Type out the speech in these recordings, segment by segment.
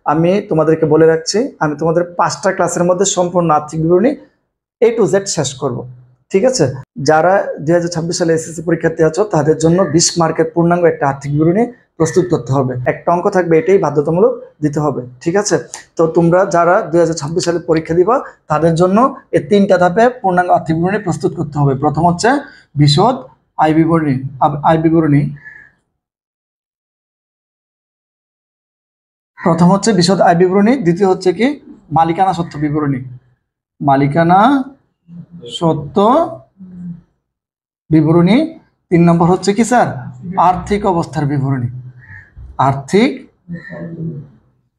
আমি তোমাদেরকে বলে রাখছি, আমি তোমাদের 5টা ক্লাসের মধ্যে সম্পূর্ণ আর্থিক বিবরণী A to Z শেষ করব। ঠিক আছে? যারা 2026 সালে এসএসসি পরীক্ষার্থী আছো তাদের জন্য 20 মার্কের পূর্ণাঙ্গ একটা আর্থিক বিবরণী প্রস্তুত করতে হবে। একটা অঙ্ক থাকবে, এটাই বাধ্যতামূলক দিতে হবে। ঠিক আছে? তো তোমরা যারা 2026 সালে পরীক্ষা দিবা তাদের জন্য এই 3টা ধাপে পূর্ণাঙ্গ আর্থিক বিবরণী প্রস্তুত করতে হবে। প্রথম হচ্ছে বিশদ আয় বিবরণী, প্রথম হচ্ছে বিশদ আয় বিবরণী, দ্বিতীয় হচ্ছে কি মালিকানা সত্ত্ব বিবরণী, মালিকানা সত্ত্ব বিবরণী। 3 নম্বর হচ্ছে কি স্যার আর্থিক অবস্থার বিবরণী, আর্থিক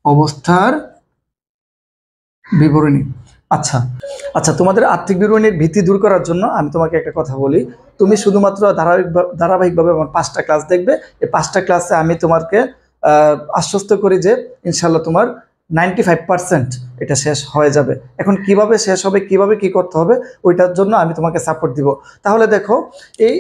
অবস্থার বিবরণী। আচ্ছা আচ্ছা, তোমাদের আর্থিক বিবরণীর ভীতি দূর করার জন্য আমি তোমাকে একটা কথা বলি। তুমি শুধুমাত্র ধারাবাহিকভাবে আমার 5টা ক্লাস দেখবে। এই 5টা ক্লাসে আমি তোমাকে আশ্বস্ত করি যে ইনশাল্লাহ তোমার 95% এটা শেষ হয়ে যাবে। এখন কিভাবে শেষ হবে, কিভাবে কি করতে হবে, ওইটার জন্য আমি তোমাকে সাপোর্ট দিব। তাহলে দেখো,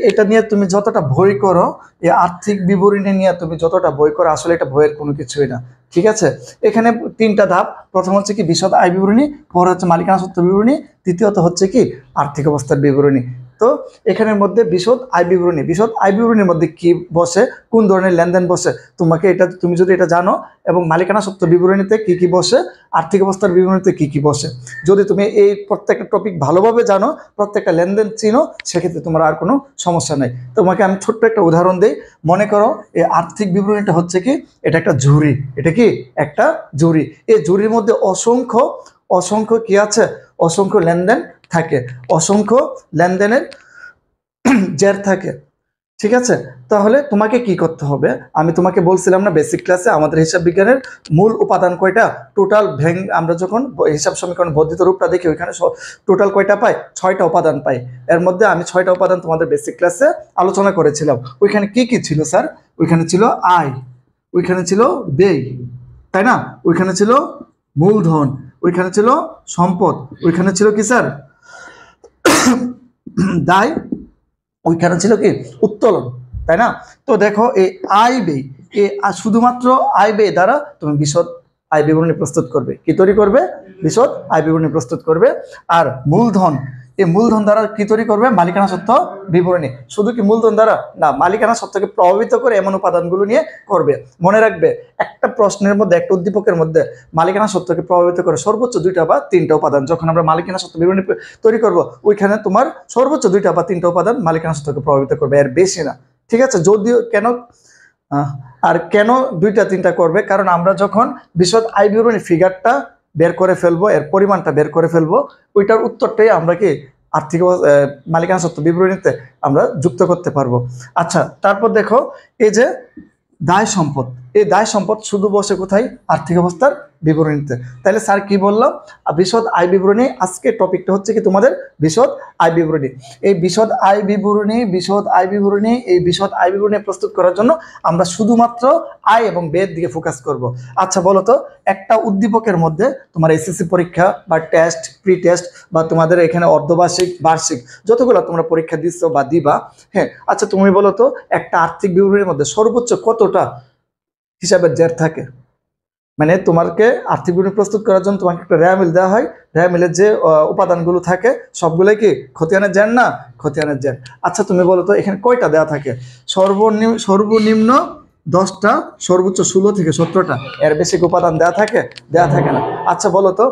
এটা নিয়ে তুমি যতটা বই করো, এই আর্থিক বিবরণী নিয়ে তুমি যতটা বই করো, আসলে এটা বইয়ের কোনো কিছুই না। ঠিক আছে? এখানে 3টা ধাপ। প্রথম হচ্ছে কি বিশদ আয় বিবরণী, পরে হচ্ছে মালিকানা সত্ত্ব বিবরণী, তৃতীয়ত হচ্ছে কি আর্থিক অবস্থার বিবরণী। তো এখানের মধ্যে বিশদ আয় বিবরণী, বিশদ আয় বিবরণীর মধ্যে কি বসে, কোন ধরনের লেনদেন বসে, তোমাকে এটা তুমি যদি এটা জানো, এবং মালিকানা সত্ত্ব বিবরণীতে কি কি বসে, আর্থিক অবস্থার বিবরণীতে কি কি বসে, যদি তুমি এই প্রত্যেকটা টপিক ভালোভাবে জানো, প্রত্যেকটা লেনদেন চিনো, সেক্ষেত্রে তোমার আর কোনো সমস্যা নেই। তোমাকে আমি ছোট্ট একটা উদাহরণ দিই। মনে করো এই আর্থিক বিবরণীটা হচ্ছে কি, এটা একটা ঝুড়ি, এটা কি একটা ঝুড়ি। এই ঝুড়ির মধ্যে অসংখ্য অসংখ্য কি আছে, অসংখ্য লেনদেন থাকে, অসংখ্য লেনদেনের জের থাকে। ঠিক আছে? তাহলে তোমাকে কি করতে হবে, আমি তোমাকে বলছিলাম না বেসিক ক্লাসে আমাদের হিসাব বিজ্ঞানের মূল উপাদান কয়টা, টোটাল আমরা যখন হিসাব সমীকরণ বর্ধিত রূপটা দেখি ওইখানে টোটাল কয়টা পাই, 6টা উপাদান পাই। এর মধ্যে আমি 6টা উপাদান তোমাদের বেসিক ক্লাসে আলোচনা করেছিলাম। ওইখানে কি কি ছিল স্যার? ওইখানে ছিল আয়, ওইখানে ছিল ব্যয়, তাই না? ওইখানে ছিল মূলধন, ওইখানে ছিল সম্পদ, ওইখানে ছিল কি স্যার দায়, ওইখানে ছিল কি উত্তোলন, তাই না? তো দেখো এই আয় ব্যয়, শুধুমাত্র আয় ব্যয় দ্বারা তুমি বিশদ আয় বিবরণী প্রস্তুত করবে। কি তৈরি করবে? বিশদ আয় বিবরণী প্রস্তুত করবে। আর মূলধন, এই মূলধন দ্বারা কি তৈরি করবে? মালিকানা সত্ত্ব বিবরণী। শুধু কি মূলধন দ্বারা না, মালিকানা সত্ত্বকে প্রভাবিত করে এমন উপাদানগুলো নিয়ে করবে। মনে রাখবে, একটা প্রশ্নের মধ্যে, একটা উদ্দীপকের মধ্যে মালিকানা সত্ত্বকে প্রভাবিত করে সর্বোচ্চ 2টা বা 3টা উপাদান। যখন আমরা মালিকানা সত্ত্ব বিবরণী তৈরি করব, ওইখানে তোমার সর্বোচ্চ 2টা বা 3টা উপাদান মালিকানা সত্ত্বকে প্রভাবিত করবে, এর বেশি না। ঠিক আছে? যদিও কেন আর কেন 2টা 3টা করবে, কারণ আমরা যখন বিশদ আয় বিবরণী ফিগারটা বের করে ফেলবো, এর পরিমাণটা বের করে ফেলবো, ওইটার উত্তরটাই আমরা কি আর্থিক মালিকানা সত্ত্ব বিবরণীতে আমরা যুক্ত করতে পারবো। আচ্ছা, তারপর দেখো এই যে দায় সম্পদ, এই দায় সম্পদ শুধু বসে কোথায়? আর্থিক অবস্থার বিবরণীতে। তাহলে স্যার কি বললাম? বিশদ আয় বিবরণী, আজকে টপিকটা হচ্ছে কি তোমাদের বিশদ আয় বিবরণী। এই বিশদ আয় বিবরণী, বিশদ আয় বিবরণী, এই বিশদ আয় বিবরণী প্রস্তুত করার জন্য আমরা শুধুমাত্র আয় এবং ব্যয়ের দিকে ফোকাস করব। আচ্ছা বলো তো, একটা উদ্দীপকের মধ্যে তোমার এসএসসি পরীক্ষা বা টেস্ট, প্রি টেস্ট, বা তোমাদের এখানে অর্ধবার্ষিক, বার্ষিক যতগুলো তোমরা পরীক্ষা দিচ্ছ বা দিবা, হ্যাঁ, আচ্ছা তুমি বলো তো একটা আর্থিক বিবরণীর মধ্যে সর্বোচ্চ কতটা হিসাবের জের থাকে? মানে তোমাকে আর্থিক বিবরণী প্রস্তুত করার জন্য তোমাকে একটা র্যামিল দেওয়া হয়, র্যামিলের যে উপাদানগুলো থাকে সবগুলোই কি খতিয়ানের জের না? খতিয়ানের জের। আচ্ছা তুমি বলো তো এখানে কয়টা দেওয়া থাকে? সর্বনিম্ন 10টা, সর্বোচ্চ 16 থেকে 17টা, এর বেশি উপাদান দেওয়া থাকে? দেওয়া থাকে না। আচ্ছা বলো তো,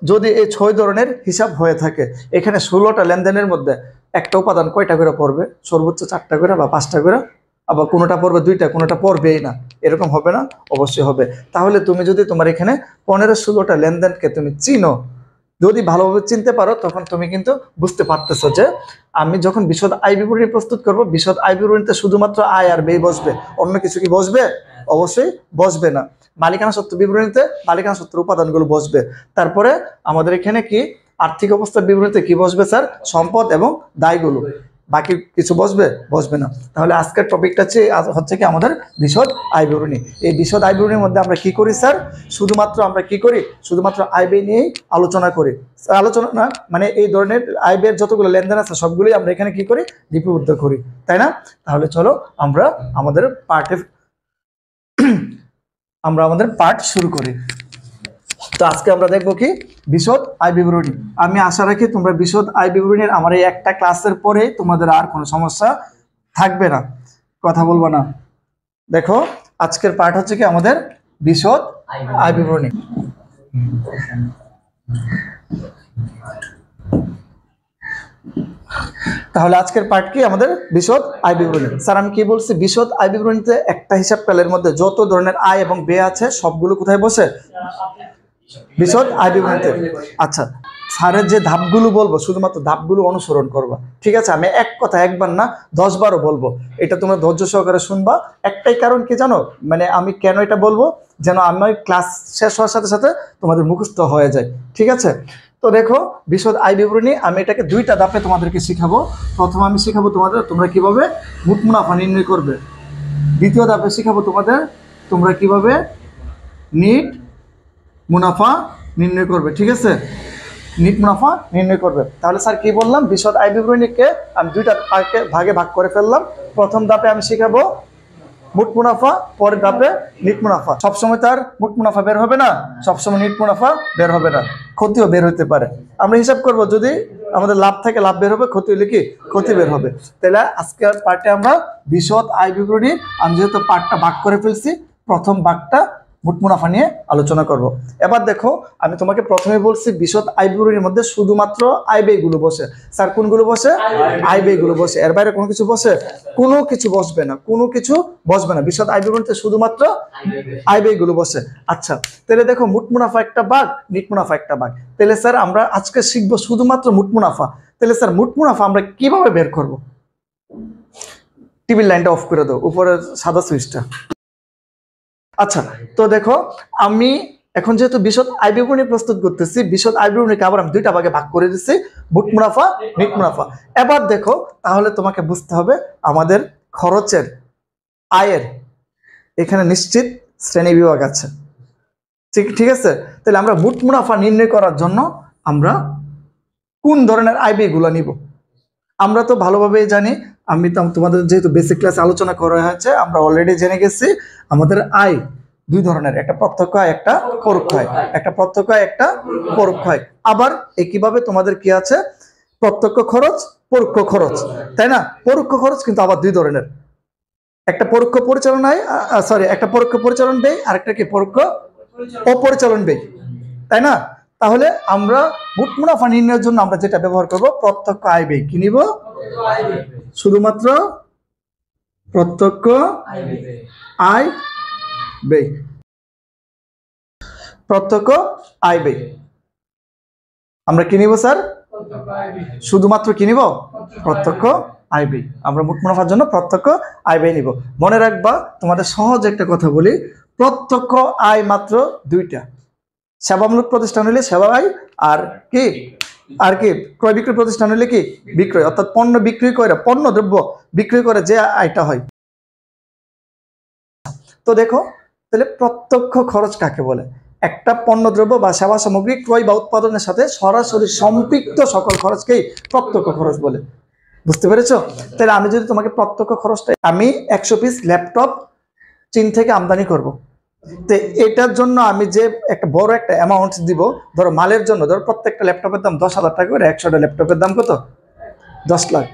যদি এই 6 ধরনের হিসাব হয়ে থাকে, এখানে 16টা লেনদেনের মধ্যে একটা উপাদান কয়টা করে পড়বে? সর্বোচ্চ 4টা করে বা 5টা করে, আবার কোনোটা পড়বে 2টা, কোনোটা পড়বেই না, এরকম হবে না? অবশ্যই হবে। তাহলে তুমি যদি তোমার এখানে 15-16টা লেনদেনকে তুমি চিনো, যদি ভালোভাবে চিনতে পারো, তখন তুমি কিন্তু বুঝতে পারতেছো যে আমি যখন বিশদ আয় বিবরণী প্রস্তুত করব, বিশদ আয় বিবরণীতে শুধুমাত্র আয় আর ব্যয় বসবে, অন্য কিছু কি বসবে? অবশ্যই বসবে না। মালিকানা সত্ত্ব বিবরণীতে মালিকানা সত্ত্বের উপাদানগুলো বসবে। তারপরে আমাদের এখানে কি আর্থিক অবস্থার বিবরণীতে কি বসবে স্যার? সম্পদ এবং দায়গুলো। বাকি কিছু বসবে? বসবে না। তাহলে আজকের টপিকটা হচ্ছে কি আমাদের বিশদ আয় বিবরণী। এই বিশদ আয় বিবরণীর মধ্যে আমরা কি করি স্যার? শুধুমাত্র আমরা কি করি? শুধুমাত্র আয় ব্যয় নিয়েই আলোচনা করি। আলোচনা না মানে এই ধরনের আয় ব্যয়ের যতগুলো লেনদেন আছে সবগুলোই আমরা এখানে কি করি? লিপিবদ্ধ করি, তাই না? তাহলে চলো আমরা আমাদের পার্ট শুরু করি। তো আজকে আমরা দেখবো কি বিশদ আয় বিবরণী। আমি আশা রাখি তোমরা বিশদ আয় বিবরণীর আমার এই একটা ক্লাসের পরে তোমাদের আর কোনো সমস্যা থাকবে না, কথা বলবো না। দেখো আজকের পার্ট হচ্ছে কি আমাদের বিশদ আয় বিবরণী। তাহলে আজকের পার্ট কি আমাদের বিশদ আয় বিবরণী। স্যার আমি কি বলছি, বিশদ আয় বিবরণীতে একটা হিসাব কালের মধ্যে যত ধরনের আয় এবং ব্যয় আছে সবগুলো কোথায় বসে? বিশদ আয় বিবরণীতে। আচ্ছা, স্যারের যে ধাপগুলো বলবো শুধুমাত্র ধাপগুলো অনুসরণ করবা, ঠিক আছে? আমি এক কথা একবার না 10 বারও বলবো, এটা তোমরা ধৈর্য সহকারে শুনবা। একটাই কারণ কি জানো, মানে আমি কেন এটা বলবো, যেন আমি ক্লাস শেষ হওয়ার সাথে সাথে তোমাদের মুখস্থ হয়ে যায়, ঠিক আছে? তো দেখো বিশদ আয় বিবরণী আমি এটাকে দুইটা ধাপে তোমাদেরকে শিখাবো। প্রথম আমি শিখাবো তোমরা কিভাবে মোট মুনাফা নির্ণয় করবে। দ্বিতীয় ধাপে শিখাবো তোমরা কিভাবে নিট মুনাফা নির্ণয় করবে, ঠিক আছে? নিট মুনাফা নির্ণয় করবে। তাহলে স্যার কি বললাম, বিশদ আয় বিবরণীকে আমি দুইটা ভাগে ভাগ করে ফেললাম। প্রথম ধাপে আমি শিখাবো মোট মুনাফা, পরের ধাপে নিট মুনাফা। সবসময় তার মোট মুনাফা বের হবে না, সবসময় নিট মুনাফা বের হবে না, ক্ষতিও বের হতে পারে। আমরা হিসাব করব, যদি আমাদের লাভ থাকে লাভ বের হবে, ক্ষতি হলে কি ক্ষতি বের হবে। তাহলে আজকের পার্টে আমরা বিশদ আয় বিবরণী আমি যেহেতু পার্টটা ভাগ করে ফেলছি, প্রথম ভাগটা মোট মুনাফা নিয়ে আলোচনা করব। এবার দেখো আমি তোমাকে প্রথমে বলছি বিশদ আয় বিবরণীর মধ্যে শুধুমাত্র আয় ব্যয়গুলো বসে। স্যার কোনগুলো বসে? আয় ব্যয়গুলো বসে, এর বাইরে কোনো কিছু বসে? কোনো কিছু বসবে না, কোনো কিছু বসবে না। বিশদ আয় বিবরণীতে শুধুমাত্র আয় ব্যয়গুলো বসে। আচ্ছা, তাহলে দেখো মোট মুনাফা একটা ভাগ, নিট মুনাফা একটা ভাগ। তাহলে স্যার আমরা আজকে শিখবো শুধুমাত্র মোট মুনাফা। তাহলে স্যার মোট মুনাফা আমরা কিভাবে বের করব? টিভির লাইনটা অফ করে দাও, উপরে সাদা সুইচটা। আচ্ছা, তো দেখো আমি এখন যেহেতু বিশদ আয় বিবরণী প্রস্তুত করতেছি, বিশদ আয় বিবরণীকে আবার আমি দুইটা ভাগে ভাগ করে দিচ্ছি, মোট মুনাফা নিট মুনাফা। এবার দেখো তাহলে তোমাকে বুঝতে হবে আমাদের খরচের আয়ের এখানে নিশ্চিত শ্রেণী বিভাগ আছে, ঠিক আছে? তাহলে আমরা মোট মুনাফা নির্ণয় করার জন্য আমরা কোন ধরনের আয় ব্যয়গুলো নিব? আমরা তো ভালোভাবেই জানি, আমি তো তোমাদের যেহেতু বেসিক ক্লাসে আলোচনা করা হয়েছে, আমরা অলরেডি জেনে গেছি আমাদের আয় দুই ধরনের, একটা প্রত্যক্ষ আয় একটা পরোক্ষ আয়, একটা প্রত্যক্ষ আয় একটা পরোক্ষ আয়। আবার একইভাবে তোমাদের কি আছে, প্রত্যক্ষ খরচ পরোক্ষ খরচ, তাই না? পরোক্ষ খরচ কিন্তু আবার দুই ধরনের, একটা পরোক্ষ পরিচালন আয়, একটা পরোক্ষ পরিচালন ব্যয় আর একটা কি পরোক্ষ অপরিচালন ব্যয়, তাই না? তাহলে আমরা মোট মুনাফা নির্ণয়ের জন্য আমরা যেটা ব্যবহার করব প্রত্যক্ষ আয় ব্যয়। কি নিব? শুধুমাত্র প্রত্যক্ষ আয় ব্যয়, প্রত্যক্ষ আয় ব্যয় আমরা কি নিব স্যার? শুধুমাত্র কি নিব? প্রত্যক্ষ আয় ব্যয়। আমরা মোট মুনাফার জন্য প্রত্যক্ষ আয় ব্যয় নিব। মনে রাখবা, তোমাদের সহজ একটা কথা বলি, প্রত্যক্ষ আয় মাত্র দুইটা, সেবামূলক প্রতিষ্ঠান হলে সেবা আয়, আর কি ক্রয় বিক্রয় প্রতিষ্ঠান হলে কি বিক্রয়, অর্থাৎ পণ্য বিক্রি করে, পণ্য দ্রব্য বিক্রি করে যে আয়টা হয়। তো দেখো তাহলে প্রত্যক্ষ খরচ কাকে বলে? একটা পণ্য দ্রব্য বা সেবা সামগ্রী ক্রয় বা উৎপাদনের সাথে সরাসরি সম্পৃক্ত সকল খরচকেই প্রত্যক্ষ খরচ বলে। বুঝতে পেরেছো? তাহলে আমি যদি তোমাকে প্রত্যক্ষ খরচটা, আমি 100 পিস ল্যাপটপ চীন থেকে আমদানি করব, তো এটার জন্য আমি যে একটা বড় একটা অ্যামাউন্ট দিব, ধরো মালের জন্য, ধরো প্রত্যেকটা ল্যাপটপের দাম 10,000 টাকা করে, 100টা ল্যাপটপের দাম কত? 10 লাখ,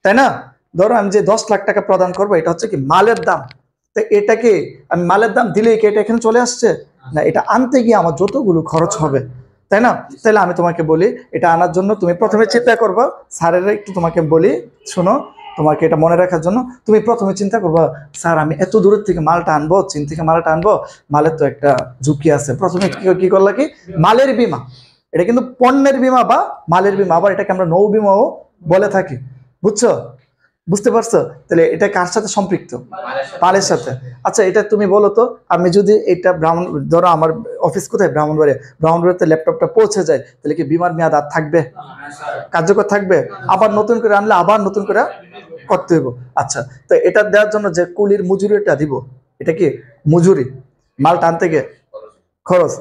তাই না? ধরো আমি যে 10 লাখ টাকা প্রদান করবো, এটা হচ্ছে কি মালের দাম। তো এটাকে আমি মালের দাম দিলেই কি এটা এখানে চলে আসছে? না, এটা আনতে গিয়ে আমার যতগুলো খরচ হবে, তাই না? তাহলে আমি তোমাকে বলি, এটা আনার জন্য তুমি প্রথমে চিন্তা করবা, স্যারের একটু তোমাকে বলি শোনো, তোমাকে এটা মনে রাখার জন্য তুমি প্রথমে চিন্তা করবা, স্যার আমি এত দূরের থেকে মালটা আনবো, চীন থেকে মালটা আনবো, মালের তো একটা ঝুঁকি আছে। প্রথমে কি করলা, কি মালের বীমা, এটা কিন্তু পণ্যের বীমা বা মালের বীমা, আবার এটাকে আমরা নৌ বীমাও বলে থাকি, বুঝছো? বুঝতে পারছো? তাহলে এটা কার সাথে সম্পৃক্ত? মালের সাথে। আচ্ছা, এটা তুমি বলো তো, আমি যদি এটা ধরো আমার অফিস কোথায়? ব্রাহ্মণবাড়িয়াতে ল্যাপটপটা পৌঁছে যায়, তাহলে কি বীমার মেয়াদ আর থাকবে? কার্যকর থাকবে? আবার নতুন করে আনলে আবার নতুন করে করতে হইব। আচ্ছা, তো এটা দেওয়ার জন্য যে কুলির মজুরিটা দিব, এটা কি মজুরি? মালটা আনতে গিয়ে খরচ,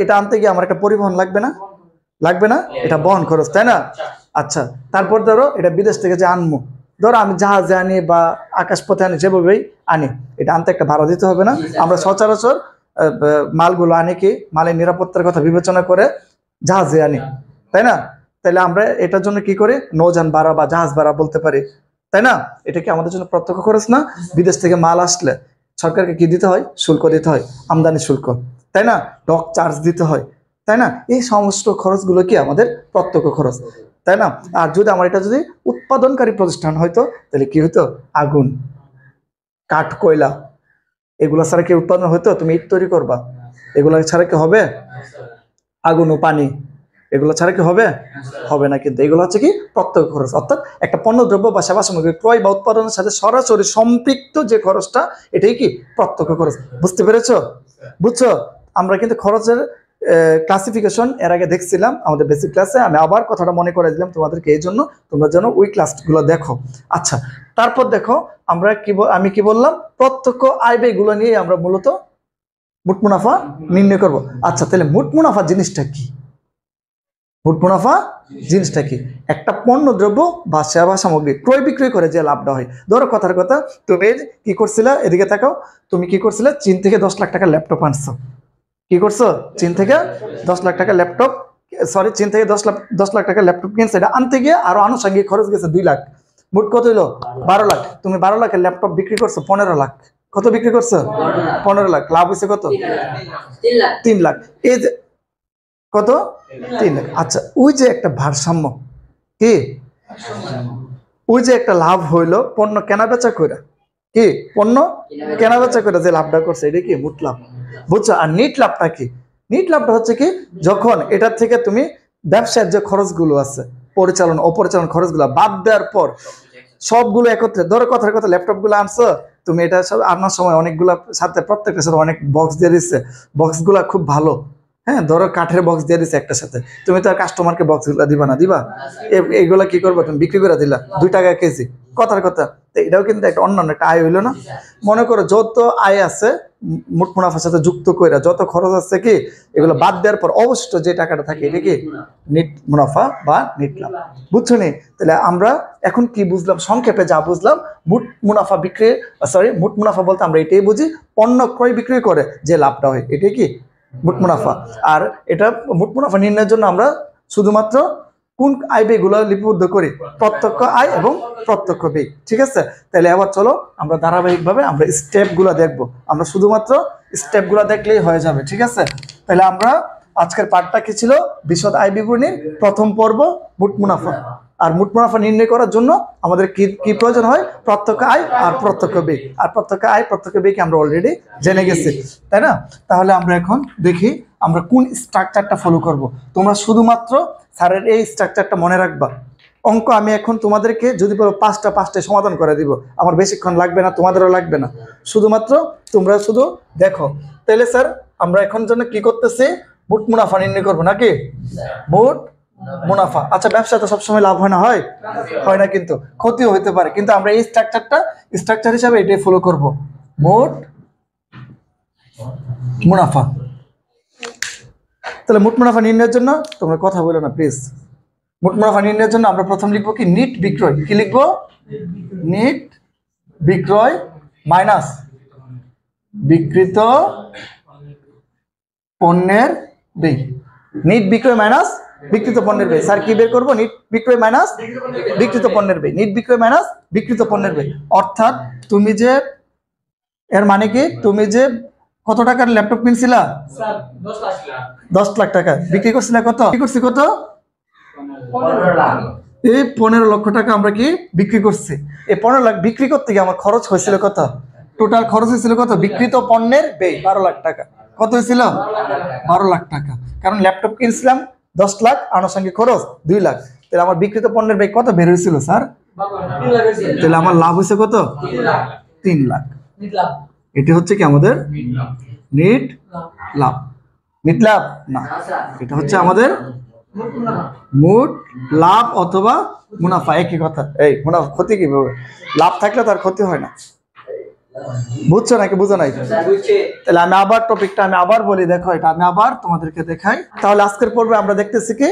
এটা আনতে গিয়ে আমার একটা পরিবহন লাগবে না? এটা বহন খরচ, তাই না? আচ্ছা, তারপর ধরো এটা বিদেশ থেকে যে আনবো, ধরো আমি জাহাজে আনি বা আকাশপথে আনি, যেভাবেই আনি, এটা আনতে একটা ভাড়া দিতে হবে না? আমরা সচরাচর মালগুলো আনি কি মালের নিরাপত্তার কথা বিবেচনা করে জাহাজে আনি, তাই না? তাহলে আমরা এটার জন্য কি করি, নৌযান ভাড়া বা জাহাজ ভাড়া বলতে পারি, তাই না? এটা কি আমাদের জন্য প্রত্যক্ষ খরচ না? বিদেশ থেকে মাল আসলে সরকারকে কি দিতে হয়, শুল্ক দিতে হয়, আমদানি শুল্ক, তাই না? ডক চার্জ দিতে হয়, তাই না? এই সমস্ত খরচগুলো কি আমাদের প্রত্যক্ষ খরচ, তাই না? আর যদি আমার এটা যদি উৎপাদনকারী প্রতিষ্ঠান হয়তো তাহলে কি হতো, আগুন, কাঠ, কয়লা এগুলো ছাড়া কি উৎপাদন হইতো? তুমি ইট তৈরি করবা, এগুলো ছাড়া কি হবে? আগুন ও পানি এগুলো ছাড়া কি হবে? হবে না। কিন্তু এগুলো হচ্ছে কি প্রত্যক্ষ খরচ, অর্থাৎ একটা পণ্য দ্রব্য বা সেবা সামগ্রী ক্রয় বা উৎপাদনের সাথে সরাসরি সম্পৃক্ত যে খরচটা, এটাই কি প্রত্যক্ষ খরচ। বুঝতে পেরেছো? বুঝছো? আমরা কিন্তু খরচের ক্লাসিফিকেশন এর আগে দেখছিলাম আমাদের বেসিক ক্লাসে, আমি আবার কথাটা মনে করে দিলাম তোমাদেরকে, এই জন্য তোমরা যেন ওই ক্লাসগুলো দেখো। আচ্ছা, তারপর দেখো আমরা আমি কি বললাম, প্রত্যক্ষ আয় ব্যয়গুলো নিয়ে আমরা মূলত মোট মুনাফা নির্ণয় করব। আচ্ছা, তাহলে মোট মুনাফা জিনিসটা কি? মোট মুনাফা জিনিসটা কি? একটা পণ্য দ্রব্য বা সেবা সামগ্রী ক্রয় বিক্রয় করে যে লাভটা হয়। ধরো কথার কথা, তুমি কি করছিলা, এদিকে তাকাও, তুমি কি করছিলে, চীন থেকে 10 লাখ টাকা ল্যাপটপ আনছো। কি করছো? চীন থেকে 10 লাখ টাকা ল্যাপটপ, সরি, চীন থেকে 10 লাখ টাকা ল্যাপটপ কিনছে। এটা আনতে গিয়ে আরো আনুষঙ্গিক খরচ গেছে 2 লাখ, মোট কত হইলো? 12 লাখ। তুমি 12 লাখের ল্যাপটপ বিক্রি করছো 15 লাখ। কত বিক্রি করছো? 15 লাখ। লাভ হয়েছে কত? 3 লাখ। এই যে কত? 3 লাখ। আচ্ছা, ওই যে একটা ভারসাম্য, কি ওই যে একটা লাভ হইলো পণ্য কেনা বেচা কইরা, কি পণ্য কেনা বেচা করে যে লাভটা করছে, এটা কি মোট লাভ। বুঝছো? আর নিট লাভটা কি? নিট লাভটা হচ্ছে কি, যখন এটার থেকে তুমি ব্যবসার যে খরচগুলো আছে, পরিচালন অপরিচালন খরচগুলো বাদ দেওয়ার পর সবগুলো একত্রে, ধরো কথার কথা ল্যাপটপ গুলো আনছো তুমি, এটা সব আনার সময় অনেকগুলা সাথে প্রত্যেকটার সাথে অনেক বক্স দিয়ে দিচ্ছে, বক্স গুলা খুব ভালো, হ্যাঁ, ধরো কাঠের বক্স দিয়ে দিচ্ছে একটার সাথে, তুমি তো আর কাস্টমারকে বক্স গুলা দিবা না, দিবা? এইগুলা কি করবো, তুমি বিক্রি করে দিলা 2 টাকা কেজি, কথার কথা। তো এটাও কিন্তু একটা অন্যান্য একটা আয় হইলো না? মনে করো যত আয় আছে মোট মুনাফার সাথে যুক্ত কইরা, যত খরচ আছে কি, এগুলো বাদ দেওয়ার পর অবশিষ্ট যে টাকাটা থাকে, এটা কি নেট মুনাফা বা নেট লাভ। বুঝছো নি? তাহলে আমরা এখন কি বুঝলাম, সংক্ষেপে যা বুঝলাম, মোট মুনাফা বিক্রি, সরি, মোট মুনাফা বলতে আমরা এটাই বুঝি, পণ্য ক্রয় বিক্রি করে যে লাভটা হয়, এটাই কি মোট মুনাফা। আর এটা মোট মুনাফা নির্ণয়ের জন্য আমরা শুধুমাত্র কোন আয় ব্যয়গুলো লিপিবদ্ধ করি, প্রত্যক্ষ আয় এবং প্রত্যক্ষ ব্যয়। ঠিক আছে? তাহলে এবার চলো আমরা ধারাবাহিকভাবে আমরা স্টেপগুলো দেখব, আমরা শুধুমাত্র স্টেপগুলো দেখলেই হয়ে যাবে। ঠিক আছে? তাহলে আমরা আজকের পাঠটা কি ছিল, বিশদ আয় বিবরণীর প্রথম পর্ব, মোট মুনাফা। আর মোট মুনাফা নির্ণয় করার জন্য আমাদের কি কি প্রয়োজন হয়, প্রত্যক্ষ আয় আর প্রত্যক্ষ ব্যয়। আর প্রত্যক্ষ আয় প্রত্যক্ষ ব্যয়কে আমরা অলরেডি জেনে গেছি, তাই না? তাহলে আমরা এখন দেখি আমরা কোন স্ট্রাকচারটা ফলো করব। তোমরা শুধুমাত্র স্যারের এই স্ট্রাকচারটা মনে রাখবা। অঙ্ক আমি এখন তোমাদেরকে যদি বলো 5টায় সমাধান করে দিব, আমার বেশিক্ষণ লাগবে না, তোমাদেরও লাগবে না, শুধুমাত্র তোমরা শুধু দেখো। তাহলে স্যার আমরা এখন জন্য কি করতেছি, মোট মুনাফা নির্ণয় করবো নাকি? মোট মুনাফা। আচ্ছা, ব্যবসা তো সবসময় লাভ হয় না, হয় না, কিন্তু ক্ষতিও হতে পারে, কিন্তু আমরা এই স্ট্রাকচার হিসাবে এটাই ফলো করব, মোট মুনাফা। তাহলে মোট মুনাফা নির্ণয়ের জন্য তোমরা কথা বলো না প্লিজ। মোট মুনাফা নির্ণয়ের জন্য আমরা প্রথম লিখবো কি, নিট বিক্রয়। কি লিখবো? নিট বিক্রয় মাইনাস বিক্রিত পণ্যের ব্যয়। নিট বিক্রয় মাইনাস বিক্রিত পণ্যের ব্যয়। স্যার কি বের করবো? নিট বিক্রয় মাইনাস বিক্রিত পণ্যের ব্যয়। নিট বিক্রয় মাইনাস বিক্রিত পণ্যের ব্যয়। অর্থাৎ তুমি যে, এর মানে কি, তুমি যে কত টাকার ল্যাপটপ কিনছিলা? 10 লাখ টাকা। বিক্রি করছিলা কত? বিক্রি করছি কত? 15 লাখ। এই 15 লক্ষ টাকা আমরা কি বিক্রি করছি। এই 15 লাখ বিক্রি করতে গিয়ে আমার খরচ হয়েছিল কত? টোটাল খরচ হয়েছিল কত? বিক্রিত পণ্যের ব্যয় 12 লাখ টাকা। কত হয়েছিল? 12 লাখ টাকা। কারণ ল্যাপটপ কিনছিলাম 10 লাখ, আনুষঙ্গিক খরচ 2 লাখ। তাহলে আমার বিক্রিত পণ্যের ব্যয় কত বের হয়েছিল স্যার? তাহলে আমার লাভ হয়েছে কত? 3 লাখ। এটি হচ্ছে কি আমাদের নিট লাভ। নিট লাভ না, এটা হচ্ছে আমাদের মোট লাভ অথবা মুনাফা, একই কথা। এই মুনাফা ক্ষতি কিভাবে? লাভ থাকলে তার ক্ষতি হয় না। বুঝছো নাকি বুঝো নাই? তাহলে আমি আবার টপিকটা আমি আবার বলি, দেখো এটা আমি আবার তোমাদেরকে দেখাই। তাহলে আজকের পর্বে আমরা দেখতেছি কি,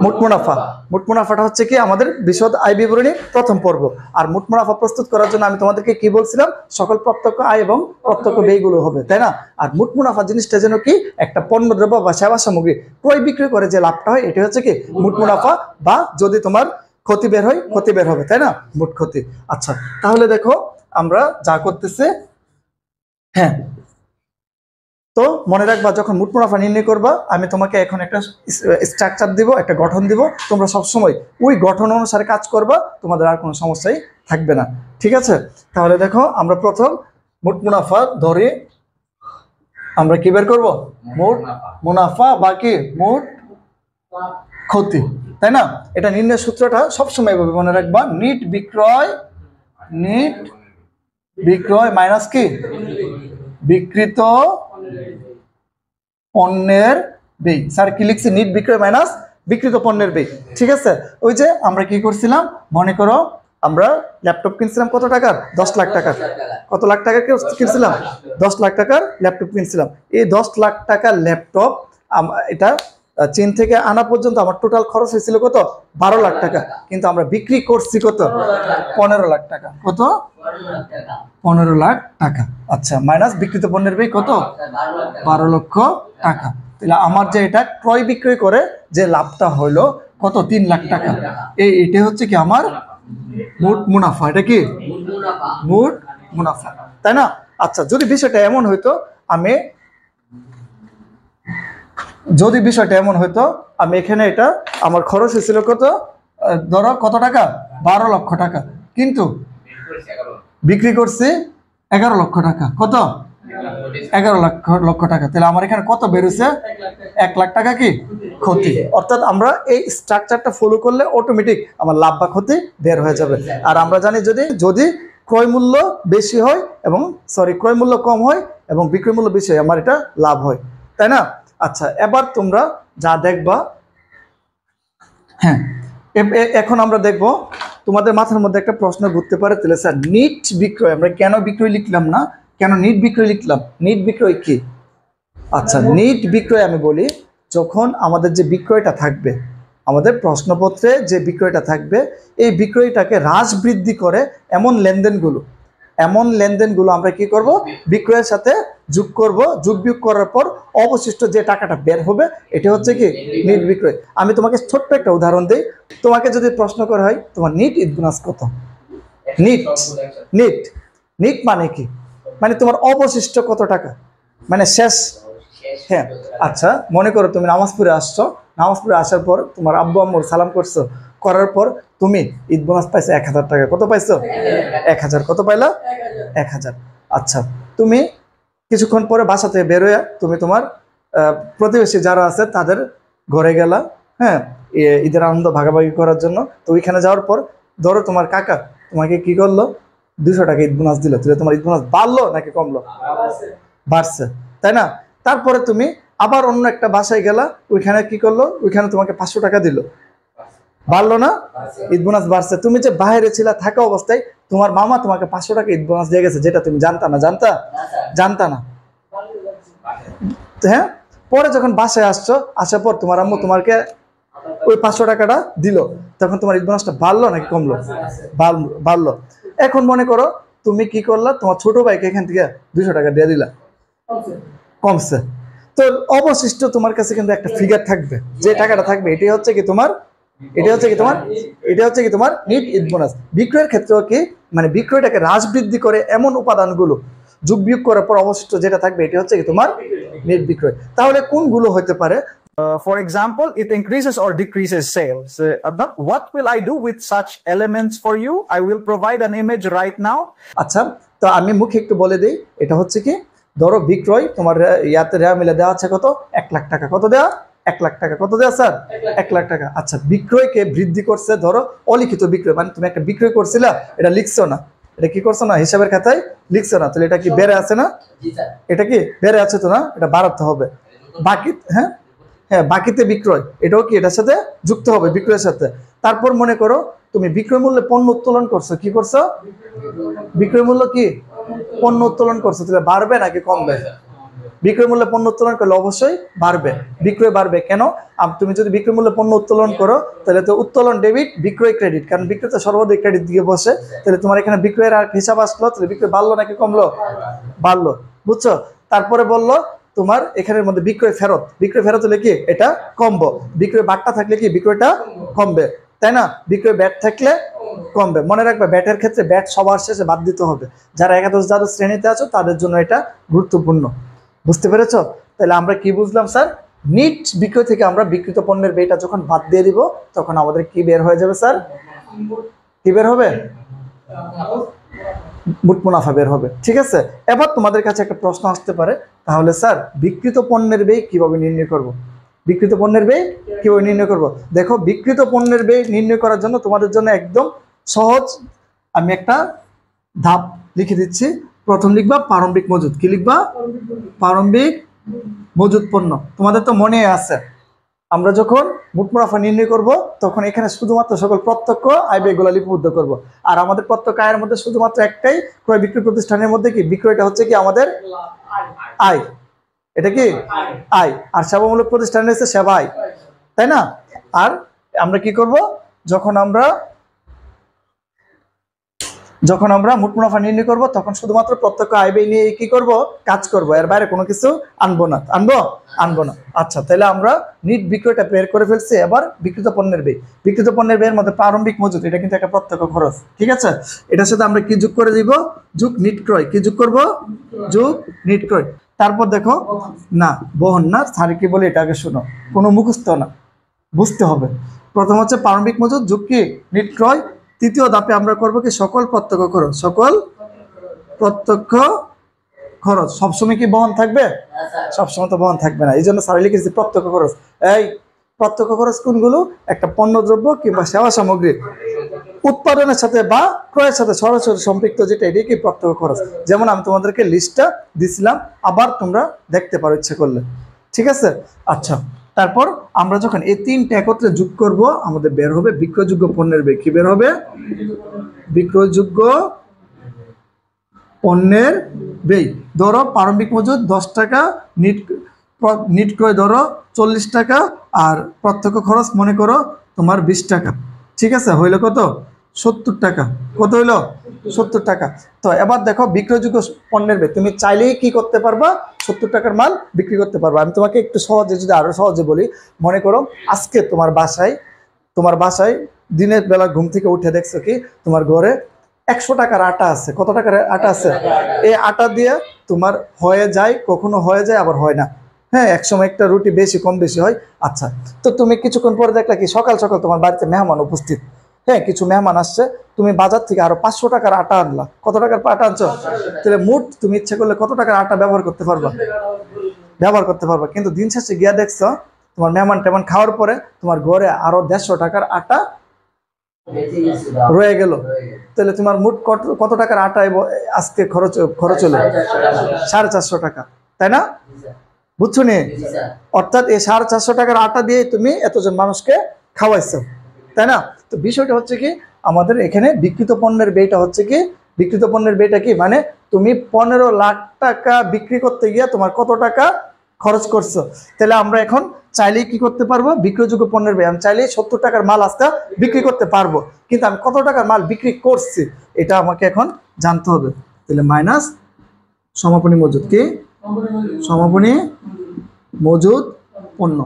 মোট মুনাফা। মোট মুনাফাটা হচ্ছে কি আমাদের বিশদ আয় বিবরণী প্রথম পর্ব। আর মোট মুনাফা প্রস্তুত করার জন্য আমি তোমাদেরকে কি বলছিলাম, সকল প্রত্যক্ষ আয় এবং প্রত্যক্ষ ব্যয়গুলো হবে, তাই না? আর মোট মুনাফা জিনিসটা যেন কি একটা পণ্য দ্রব্য বা সেবা সামগ্রী ক্রয় বিক্রয় করে যে লাভটা হয় এটা হচ্ছে কি মোট মুনাফা, বা যদি তোমার ক্ষতি বের হয় ক্ষতি বের হবে, তাই না? মোট ক্ষতি। আচ্ছা, তাহলে দেখো আমরা যা করতেছে, হ্যাঁ, তো মনে রাখবা যখন মোট মুনাফা নির্ণয় করবা আমি তোমাকে এখন একটা স্ট্রাকচার দিব, একটা গঠন দিব, তোমরা সবসময় ওই গঠন অনুসারে কাজ করবা, তোমাদের আর কোনো সমস্যাই থাকবে না, ঠিক আছে? তাহলে দেখো আমরা প্রথম মোট মুনাফা ধরে আমরা কি বের করব, মোট মুনাফা বা কি মোট ক্ষতি, তাই না? এটা নির্ণয় সূত্রটা সবসময় এভাবে মনে রাখবা, নিট বিক্রয় মাইনাস কি বিক্রিত পণ্যের ব্যয়। স্যার কি লিখছি, নিট বিক্রয় মাইনাস বিক্রিত পণ্যের ব্যয়, ঠিক আছে? ওই যে আমরা কি করছিলাম, মনে করো আমরা ল্যাপটপ কিনছিলাম কত টাকার, 10 লাখ টাকার। কত লাখ টাকা কিনছিলাম, 10 লাখ টাকার ল্যাপটপ কিনছিলাম। এই 10 লাখ টাকার ল্যাপটপ এটা চীন থেকে আনা পর্যন্ত আমার টোটাল খরচ হয়েছিল কত, 12 লাখ টাকা। কিন্তু আমরা বিক্রি করছি কত, 15 লাখ টাকা। কত, 15 লাখ টাকা। আচ্ছা, মাইনাস বিক্রিত পণ্যের ব্যয় কত, 12 লক্ষ টাকা। তাহলে আমার যে এটা ক্রয় বিক্রয় করে যে লাভটা হলো কত, 3 লাখ টাকা। এটা হচ্ছে কি আমার মোট মুনাফা। এটা কি মোট মুনাফা, তাই না? আচ্ছা, যদি বিষয়টা এমন হইতো আমি এখানে এটা আমার খরচ হয়েছিল কত, ধরো কত টাকা, 12 লক্ষ টাকা, কিন্তু বিক্রি করছি 11 লক্ষ টাকা। কত, 11 লক্ষ টাকা। তাহলে আমার এখানে কত বেরোছে, 1 লাখ টাকা কি ক্ষতি। অর্থাৎ আমরা এই স্ট্রাকচারটা ফলো করলে অটোমেটিক আমার লাভ বা ক্ষতি বের হয়ে যাবে। আর আমরা জানি যদি ক্রয় মূল্য বেশি হয় এবং ক্রয় মূল্য কম হয় এবং বিক্রয় মূল্য বেশি হয়, আমার এটা লাভ হয়, তাই না? আচ্ছা, এবার তোমরা যা দেখবা, হ্যাঁ, এখন আমরা দেখব তোমাদের মাথার মধ্যে একটা প্রশ্ন ঘুরতে পারে, তাহলে স্যার নিট বিক্রয় আমরা কেন বিক্রয় লিখলাম না, কেন নিট বিক্রয় লিখলাম? নিট বিক্রয় কি? আচ্ছা, নিট বিক্রয় আমি বলি, যখন আমাদের যে বিক্রয়টা থাকবে, আমাদের প্রশ্নপত্রে যে বিক্রয়টা থাকবে, এই বিক্রয়টাকে হ্রাস বৃদ্ধি করে এমন লেনদেনগুলো আমরা কি করব, বিক্রয়ের সাথে যোগ করব। যোগ বিয়োগ করার পর অবশিষ্ট যে টাকাটা বের হবে এটা হচ্ছে কি নিট বিক্রয়। আমি তোমাকে ছোট্ট একটা উদাহরণ দিই। তোমাকে যদি প্রশ্ন করা হয় তোমার নিট ঈদ বোনাস কত, নিট মানে কি, মানে তোমার অবশিষ্ট কত টাকা, মানে শেষ। হ্যাঁ, আচ্ছা, মনে করো তুমি নামাজ পড়ে আসছো, নামাজ পড়ে আসার পর তোমার আব্বু আম্মুর সালাম করছো, করার পর তুমি ঈদ বোনাস পাইছো 1000 টাকা। কত পাইছো, 1000। কত পাইলা, 1000। আচ্ছা, তুমি কিছুক্ষণ পরে বাসা থেকে বেরোয়া তুমি তোমার প্রতিবেশী যারা আছে তাদের ঘরে গেলা, হ্যাঁ, ঈদের আনন্দ ভাগাভাগি করার জন্য। তো ওইখানে যাওয়ার পর ধরো তোমার কাকা তোমাকে কি করলো, 200 টাকা ঈদ বোনাস দিল। তাহলে তোমার ঈদ বোনাস বাড়লো নাকি কমলো, বাড়ছে, তাই না? তারপরে তুমি আবার অন্য একটা বাসায় গেলা, ওইখানে কি করলো, ওইখানে তোমাকে 500 টাকা দিল, বাড়লো না, ঈদ বোনাস বাড়ছে। তুমি যে বাইরে ছিলা থাকা অবস্থায় তোমার মামা তোমাকে 500 টাকা ঈদ বোনাস দিয়ে গেছে, যেটা তুমি জানতা না। হ্যাঁ, পরে যখন বাসায় আসছো, আসার পর তোমার আম্মু তোমাকে ওই 500 টাকাটা দিল, তখন তোমার ঈদ বোনাসটা বাড়লো নাকি কমলো, বাড়লো। এখন মনে করো তুমি কি করলা, তোমার ছোট ভাইকে এখান থেকে 200 টাকা দিয়ে দিলা, কমছে। তো অবশিষ্ট তোমার কাছে কিন্তু একটা ফিগার থাকবে, যে টাকাটা থাকবে এটাই হচ্ছে কি তোমার নিট ঈদ বোনাস। বিক্রয়ের ক্ষেত্রেও কি, মানে বিক্রয়টাকে হ্রাস বৃদ্ধি করে এমন উপাদানগুলো যোগ বিয়োগ করার পর অবশিষ্ট যেটা থাকবে এটা হচ্ছে কি তোমার নিট বিক্রয়। তাহলে কোনগুলো হতে পারে? For example, it increases or decreases sales. What will I do with such elements for you? I will provide an image right now. আচ্ছা, তো আমি মুখে একটু বলে দিই। এটা হচ্ছে কি, ধরো বিক্রয় তোমার ইয়াতে রেয়া মিলে দেওয়া আছে কত, 1 লাখ টাকা। কত দেওয়া, 1 লাখ টাকা। কত দেওয়া স্যার, 1 লাখ টাকা। আচ্ছা, বিক্রয়কে বৃদ্ধি করছে ধরো অলিখিত বিক্রয়, মানে তুমি একটা বিক্রয় করছিলা, এটা লিখছো না, এটা কি করছো না, হিসাবের খাতায় লিখছো না, তাহলে এটা কি বেড়ে আছে না, এটা কি বেড়ে আছে তো না, এটা বাড়াতে হবে। বাকি, হ্যাঁ, বাকিতে বিক্রয়, এটাও কি এটার সাথে যুক্ত হবে, বিক্রয়ের সাথে। তারপর মনে করো তুমি বিক্রয় মূল্যে পণ্য উত্তোলন করছো, কি করছো, বিক্রয় মূল্য কি পণ্য উত্তোলন করছো, তাহলে বাড়বে নাকি কমবে, বিক্রয় মূল্যে পণ্য উত্তোলন করলে অবশ্যই বাড়বে, বিক্রয় বাড়বে। কেন? তুমি যদি বিক্রয় মূল্যে পণ্য উত্তোলন করো তাহলে তো উত্তোলন ডেবিট, বিক্রয় ক্রেডিট, কারণ বিক্রেতা সর্বাধিক ক্রেডিট দিয়ে বসে। তাহলে তোমার এখানে বিক্রয়ের আর হিসাব আসলো, তাহলে বিক্রয় বাড়লো নাকি কমলো? বাড়লো, বুঝছো? তারপরে বললো তোমার এখানের মধ্যে বিক্রয় ফেরত, বিক্রয় ফেরত হলে কি এটা কমবো, বিক্রয় বাট্টা থাকলে কি বিক্রয়টা কমবে, তাই না? বিক্রয় ব্যাট থাকলে কমবে। মনে রাখবে ব্যাটের ক্ষেত্রে ব্যাট সবার শেষে বাদ দিতে হবে। যারা একাদশ দ্বাদশ শ্রেণীতে আছো তাদের জন্য এটা গুরুত্বপূর্ণ, বুঝতে পেরেছো? তাহলে আমরা কি বুঝলাম স্যার? নিট বিক্রয় থেকে আমরা বিক্রিত পণ্যের ব্যয়টা যখন বাদ দিয়ে দিব তখন আমাদের কি বের হয়ে যাবে স্যার? কি বের হবে? মোট মুনাফা বের হবে। ঠিক আছে, এবার তোমাদের কাছে একটা প্রশ্ন আসতে পারে, তাহলে স্যার বিক্রিত পণ্যের ব্যয় কিভাবে নির্ণয় করব? বিক্রিত পণ্যের ব্যয় কিভাবে নির্ণয় করব? দেখো, বিক্রিত পণ্যের ব্যয় নির্ণয় করার জন্য তোমাদের জন্য একদম সহজ আমি একটা ধাপ লিখে দিচ্ছি। প্রথম লিখবা প্রারম্ভিক মজুদ। কি লিখবা? প্রারম্ভিক মজুদ পণ্য। তোমাদের তো মনে আছে আমরা যখন মোট মুনাফা নির্ণয় করব তখন এখানে শুধুমাত্র সকল প্রত্যক্ষ আয় ব্যয়গুলো লিপিবদ্ধ করব। আর আমাদের প্রত্যক্ষ আয়ের মধ্যে শুধুমাত্র একটাই, ক্রয় বিক্রয় প্রতিষ্ঠানের মধ্যে কি বিক্রয়টা হচ্ছে কি আমাদের আয়, এটা কি আয়, আর সেবামূলক প্রতিষ্ঠানের হচ্ছে সেবা আয়, তাই না? আর আমরা কি করব, যখন আমরা মোট মুনাফা নির্ণয় করব তখন শুধুমাত্র প্রত্যক্ষ আয় ব্যয় নিয়ে কি করব, কাজ করব, এর বাইরে কোনো কিছু আনবো না। আচ্ছা, তাহলে আমরা নিট বিক্রয়টা বের করে ফেলছি। এবার বিক্রিত পণ্যের ব্যয়, বিক্রিত পণ্যের ব্যয়ের মধ্যে প্রারম্ভিক মজুদ, এটা কিন্তু একটা প্রত্যক্ষ খরচ, ঠিক আছে? এটার সাথে আমরা কি যোগ করে দিব? যোগ নিট ক্রয়। কি যোগ করব? যোগ নিট ক্রয়। তারপর দেখো, না বহন না, স্যার কি বলে এটা আগে শোনো, কোনো মুখস্থ না, বুঝতে হবে। প্রথম হচ্ছে প্রারম্ভিক মজুদ যোগ কি নিট ক্রয়। তৃতীয় ধাপে আমরা করবো কি সকল প্রত্যক্ষ খরচ। সকল প্রত্যক্ষ খরচ সবসময় কি বহন থাকবে? সবসময় তো বহন থাকবে না, এই জন্য স্যার লিখেছি প্রত্যক্ষ খরচ। এই প্রত্যক্ষ খরচ কোনগুলো? একটা পণ্যদ্রব্য কিংবা সেবা সামগ্রী উৎপাদনের সাথে বা ক্রয়ের সাথে সরাসরি সম্পৃক্ত যেটা, এটাই কি প্রত্যক্ষ খরচ। যেমন আমি তোমাদেরকে লিস্টটা দিছিলাম, আবার তোমরা দেখতে পারো ইচ্ছে করলে, ঠিক আছে? আচ্ছা, তারপর আমরা যখন এই তিনটা একত্রে যোগ করব আমাদের বের হবে বিক্রয়যোগ্য পণ্যের ব্যয়। কি বের হবে? বিক্রয়যোগ্য পণ্যের ব্যয়। ধরো প্রারম্ভিক মজুদ 10 টাকা, নিট ক্রয় ধরো 40 টাকা, আর প্রত্যক্ষ খরচ মনে করো তোমার 20 টাকা, ঠিক আছে? হইলো কত? 70 টাকা। কত হইলো? 70 টাকা। তো এবার দেখো বিক্রয়যোগ্য পণ্যের ব্যয়, তুমি চাইলেই কি করতে পারবা? 70 টাকার মাল বিক্রি করতে পারবা। আমি তোমাকে একটু সহজে, যদি আরো সহজে বলি, মনে করো আজকে তোমার বাসায় দিনের বেলা ঘুম থেকে উঠে দেখছো কি তোমার ঘরে 100 টাকার আটা আছে। কত টাকার আটা আছে? এই আটা দিয়ে তোমার হয়ে যায়, কখনো হয়ে যায় আবার হয় না, হ্যাঁ, একসময় একটা রুটি বেশি কম বেশি হয়। আচ্ছা, তো তুমি কিছুক্ষণ পরে দেখলা কি সকাল সকাল তোমার বাড়িতে মেহমান উপস্থিত, হ্যাঁ, কিছু মেহমান আসছে, তুমি বাজার থেকে আরো 500 টাকার আটা আনলা। কত টাকার আটা আনছো? তাহলে মোট তুমি ইচ্ছে করলে কত টাকার আটা ব্যবহার করতে পারবা? কিন্তু দিন শেষে গিয়া দেখছো তোমার মেহমান টেমন খাওয়ার পরে তোমার ঘরে আরো 150 টাকার আটা রয়ে গেল। তাহলে তোমার মোট কত টাকার আটা আজকে খরচ হলো? 450 টাকা, তাই না? বুঝছো নি? অর্থাৎ এই 450 টাকার আটা দিয়ে তুমি এতজন মানুষকে খাওয়াইছো, তাই না? তো বিষয়টা হচ্ছে কি, আমাদের এখানে বিক্রিত পণ্যের ব্যয়টা হচ্ছে কি, বিক্রিত পণ্যের ব্যয়টা কি মানে তুমি 15 লাখ টাকা বিক্রি করতে গিয়ে তোমার কত টাকা খরচ করছো। তাহলে আমরা এখন চাইলেই কি করতে পারবো? বিক্রয়যোগ্য পণ্যের ব্যয় আমি চাইলেই 70 টাকার মাল আজকে বিক্রি করতে পারবো, কিন্তু আমি কত টাকার মাল বিক্রি করছি এটা আমাকে এখন জানতে হবে। তাহলে মাইনাস সমাপনী মজুদ। কি? সমাপনী মজুদ পণ্য।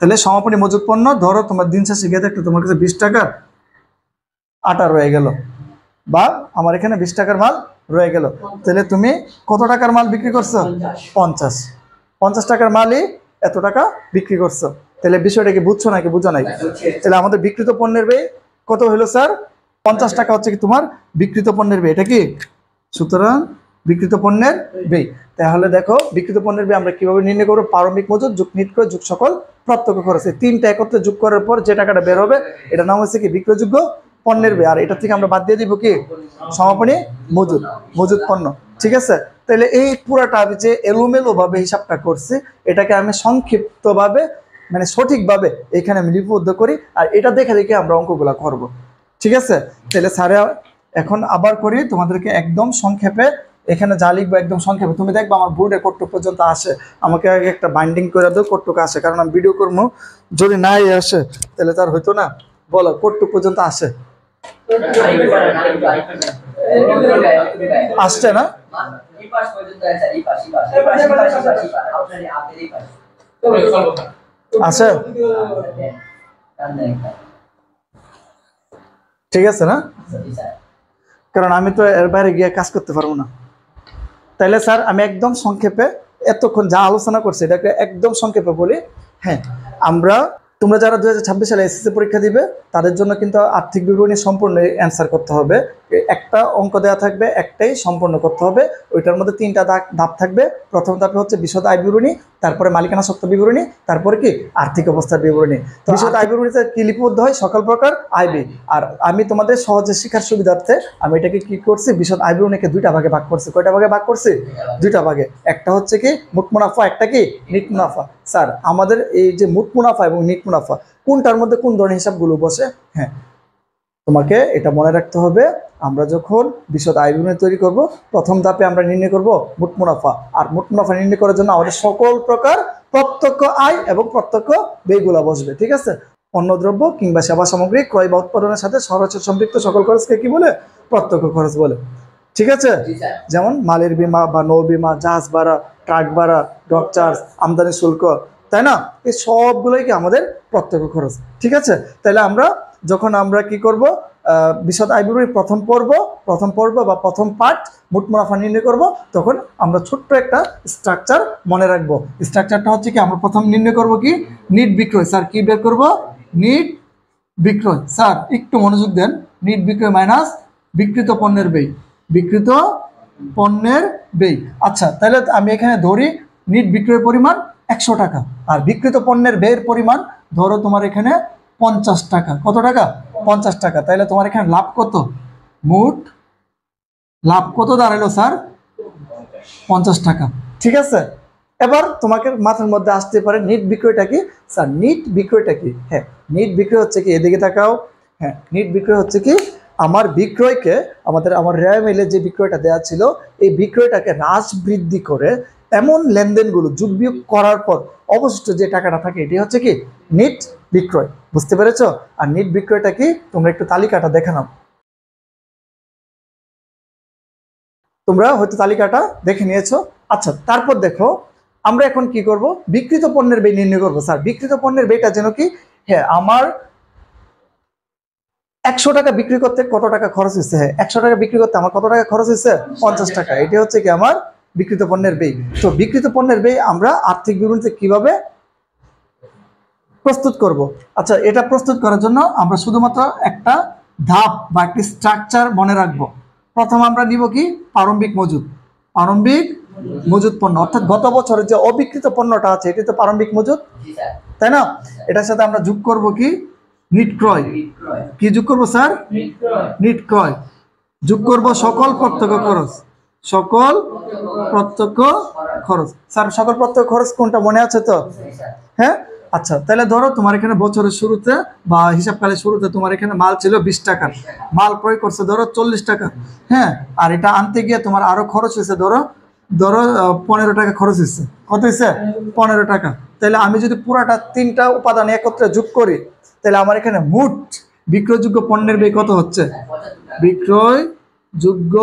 তাহলে সমাপনী মজুদ পণ্য, ধরো তোমার দিন শেষে গিয়ে দেখলে তোমার কাছে 20 টাকার আটা রয়ে গেল, বা আমার এখানে 20 টাকার মাল রয়ে গেল। তাহলে তুমি কত টাকার মাল বিক্রি করছো? 50 টাকার মালই এত টাকা বিক্রি করছো। তাহলে বিষয়টা কি বুঝছো নাকি বুঝো নাই? তাহলে আমাদের বিক্রিত পণ্যের ব্যয় কত হলো স্যার? 50 টাকা হচ্ছে কি তোমার বিক্রিত পণ্যের ব্যয়। এটা কি? সুতরাং বিক্রিত পণ্যের ব্যয়। তাহলে দেখো বিক্রিত পণ্যের ব্যয় আমরা কিভাবে নির্ণয় করবো? প্রারম্ভিক মজুদ যোগ নিট ক্রয় যোগ সকল প্রত্যক্ষ খরচ, তিনটা একত্রে যোগ করার পর যে টাকাটা বের হবে এটা নাম হচ্ছে কি বিক্রয়যোগ্য পণ্যের ব্যয়। আর এটা থেকে আমরা বাদ দিয়ে দিব কি সমাপনী মজুদ পণ্য, ঠিক আছে? তাহলে এই পুরাটা আমি যে এলোমেলো ভাবে হিসাবটা করছি এটাকে আমি সংক্ষিপ্ত ভাবে মানে সঠিকভাবে এখানে আমি লিপিবদ্ধ করি, আর এটা দেখে দেখে আমরা অঙ্কগুলা করব, ঠিক আছে? তাহলে স্যারে এখন আবার করি তোমাদেরকে একদম সংক্ষেপে এখানে যা লিখবো একদম সংক্ষেপে, তুমি দেখবে আমার বোর্ডে কতটুকু পর্যন্ত আসে, আমাকে আগে একটা বাইন্ডিং করে দাও কতটুকু আসে, কারণ আমি ভিডিও করবো, যদি নাই আসে তাহলে তার হইতো না। বলো কতটুকু পর্যন্ত আসে, আসছে না? আছে, ঠিক আছে না? কারণ আমি তো এর বাইরে গিয়ে কাজ করতে পারবো না। তাইলে স্যার আমি একদম সংক্ষেপে এতক্ষণ যা আলোচনা করছি এটাকে একদম সংক্ষেপে বলি। হ্যাঁ, আমরা তোমরা যারা 2026 সালে এসএসসি পরীক্ষা দিবে তাদের জন্য কিন্তু আর্থিক বিবরণী সম্পূর্ণ অ্যান্সার করতে হবে। একটা অঙ্ক দেওয়া থাকবে, একটাই সম্পূর্ণ করতে হবে। ওইটার মধ্যে 3টা ধাপ থাকবে। প্রথম ধাপে হচ্ছে বিশদ আয় বিবরণী, তারপরে মালিকানা সত্ত্ব বিবরণী, তারপরে কি আর্থিক অবস্থার বিবরণী। তো বিশদ আয় বিবরণীতে কি লিপিবদ্ধ হয়? সকল প্রকার আয় ব্যয়। আর আমি তোমাদের সহজে শেখার সুবিধার্থে আমি এটাকে কি করছি, বিশদ আয় বিবরণীকে 2টা ভাগে ভাগ করছি। কয়টা ভাগে ভাগ করছি? 2টা ভাগে। একটা হচ্ছে কি মোট মুনাফা, একটা কি নিট মুনাফা। স্যার আমাদের এই যে মোট মুনাফা এবং নিট মুনাফা কোনটার মধ্যে কোন ধরনের হিসাবগুলো বসে? হ্যাঁ, তোমাকে এটা মনে রাখতে হবে। আমরা যখন বিশদ আয় বিবরণী তৈরি করব, প্রথম ধাপে আমরা নির্ণয় করব মোট মুনাফা। আর মোট মুনাফা নির্ণয় করার জন্য আমাদের সকল প্রকার প্রত্যক্ষ আয় এবং প্রত্যক্ষ ব্যয়গুলো বসবে। ঠিক আছে? পণ্যদ্রব্য কিংবা সেবা সামগ্রী ক্রয় বা উৎপাদনের সাথে সরাসরি সম্পৃক্ত সকল খরচকে কি বলে? প্রত্যক্ষ খরচ বলে। ঠিক আছে? যেমন মালের বীমা বা নৌ বীমা, জাহাজ ভাড়া, ট্রাক ভাড়া, ডক চার্জ, আমদানি শুল্ক, তাই না? এই সবগুলোই কি আমাদের প্রত্যক্ষ খরচ। ঠিক আছে? তাহলে আমরা যখন আমরা কি করব, বিশদ আয় বিবরণী প্রথম পর্ব বা প্রথম পার্ট মোট মুনাফা নির্ণয় করব, তখন আমরা ছোট্ট একটা স্ট্রাকচার মনে রাখবো। স্ট্রাকচারটা হচ্ছে কি, আমরা প্রথম নির্ণয় করব কি নিট বিক্রয়। স্যার কি বের করব? নিট বিক্রয়। স্যার একটু মনোযোগ দেন। নিট বিক্রয় মাইনাস বিক্রিত পণ্যের ব্যয়, বিক্রিত পণ্যের ব্যয়। আচ্ছা, তাহলে আমি এখানে ধরি নিট বিক্রয়ের পরিমাণ 100 টাকা আর বিক্রিত পণ্যের ব্যয়ের পরিমাণ ধরো তোমার এখানে 50 টাকা। কত টাকা? 50 টাকা। তাহলে তোমার এখানে লাভ কত? মোট লাভ কত দাঁড়ালো স্যার? 50 টাকা। ঠিক আছে? এবার তোমাকে মাথার মধ্যে আসতে পারে নিট বিক্রয়টা কি? স্যার নিট বিক্রয়টা কি? হ্যাঁ, নিট বিক্রয় হচ্ছে কি, এদিকে তাকাও। হ্যাঁ, নিট বিক্রয় হচ্ছে কি, আমার বিক্রয়কে আমার রেওয়া মেলে যে বিক্রয়টা দেওয়া ছিল এই বিক্রয়টাকে হ্রাস বৃদ্ধি করে এমন লেনদেনগুলো যোগ বিয়োগ করার পর অবশিষ্ট যে টাকাটা থাকে এটি হচ্ছে কি নিট বিক্রয়। বুঝতে পেরেছো? আর নিট বিক্রয়টা কি, তোমরা একটু তালিকাটা দেখে নাও। তোমরা হয়তো তালিকাটা দেখে নিয়েছো। আচ্ছা, তারপর দেখো আমরা এখন কি করব, বিক্রিত পণ্যের ব্যয় নির্ণয় করবো। স্যার বিক্রিত পণ্যের ব্যয়টা যেন কি, হ্যাঁ আমার 100 টাকা বিক্রি করতে কত টাকা খরচ হয়েছে? হ্যাঁ, 100 টাকা বিক্রি করতে আমার কত টাকা খরচ হয়েছে? 50 টাকা। এটি হচ্ছে কি আমার বিক্রিত পণ্যের ব্যয়। তো বিক্রিত পণ্যের ব্যয় আমরা আর্থিক বিবরণীতে কিভাবে প্রস্তুত করব? আচ্ছা, এটা প্রস্তুত করার জন্য আমরা শুধুমাত্র একটা ধাপ বা একটি স্ট্রাকচার মনে রাখবো। প্রথম আমরা নিব কি প্রারম্ভিক মজুদ। প্রারম্ভিক মজুদ পণ্য অর্থাৎ গত বছরের যে অবিক্রিত পণ্যটা আছে এটি তো প্রারম্ভিক মজুদ, তাই না? এটার সাথে আমরা যোগ করব কি নিট ক্রয়। কি যোগ করব স্যার? নিট ক্রয়। যোগ করব সকল প্রত্যক্ষ খরচ। সকল প্রত্যক্ষ খরচ। স্যার সকল প্রত্যক্ষ খরচ কোনটা মনে আছে তো? হ্যাঁ, আচ্ছা তাহলে ধরো তোমার এখানে বছরের শুরুতে বা হিসাবকালের শুরুতে তোমার এখানে মাল ছিল 20 টাকা, মাল ক্রয় করছে ধরো 40 টাকা। হ্যাঁ, আর এটা আনতে গিয়ে তোমার আরো খরচ হয়েছে ধরো 15 টাকা খরচ হয়েছে। কত হয়েছে? 15 টাকা। তাহলে আমি যদি পুরাটা 3টা উপাদান একত্রে যোগ করি তাহলে আমার এখানে মোট বিক্রয়যোগ্য পণ্যের ব্যয় কত হচ্ছে? বিক্রয়যোগ্য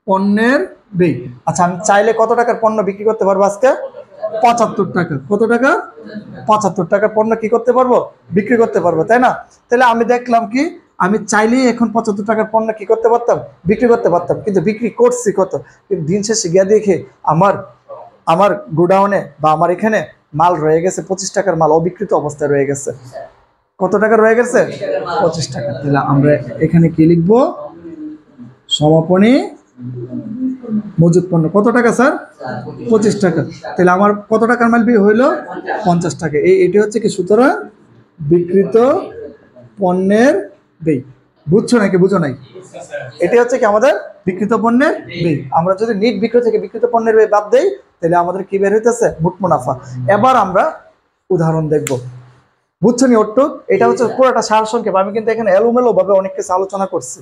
পণ্যের ব্যয়। আচ্ছা, আমি চাইলে কত টাকার পণ্য বিক্রি করতে পারবো আজকে? 75 টাকা। কত টাকা? 75 টাকার পণ্য কি করতে পারবো? বিক্রি করতে পারবো, তাই না? তাহলে আমি দেখলাম কি আমি চাইলেই এখন 75 টাকার পণ্য কি করতে পারতাম? বিক্রি করতে পারতাম। কিন্তু বিক্রি করছি কত? কিন্তু দিন শেষে গিয়ে দেখে আমার গোডাউনে বা আমার এখানে মাল রয়ে গেছে 25 টাকার মাল অবিকৃত অবস্থায় রয়ে গেছে। কত টাকা রয়ে গেছে? 25 টাকা। তাহলে আমরা এখানে কি লিখবো? সমাপনী মজুদ পণ্য কত টাকা স্যার? 25 টাকা। তাহলে আমার কত টাকার মাল বিক্রি হইলো? 50 টাকা। এটি হচ্ছে কি সুতরাং বিক্রিত পণ্যের ব্যয়। বুঝছো নাকি বুঝো নাই? এটি হচ্ছে কি আমাদের বিক্রিত পণ্যের ব্যয়। আমরা যদি নিট বিক্রয় থেকে বিক্রিত পণ্যের ব্যয় বাদ দেই তাহলে আমাদের কি বের হইতেছে? মোট মুনাফা। এবার আমরা উদাহরণ দেখব। বুঝছো নি ওটুক? এটা হচ্ছে পুরোটা সারসংক্ষেপ। আমি কিন্তু এখানে এলোমেলো ভাবে অনেক কিছু আলোচনা করছি।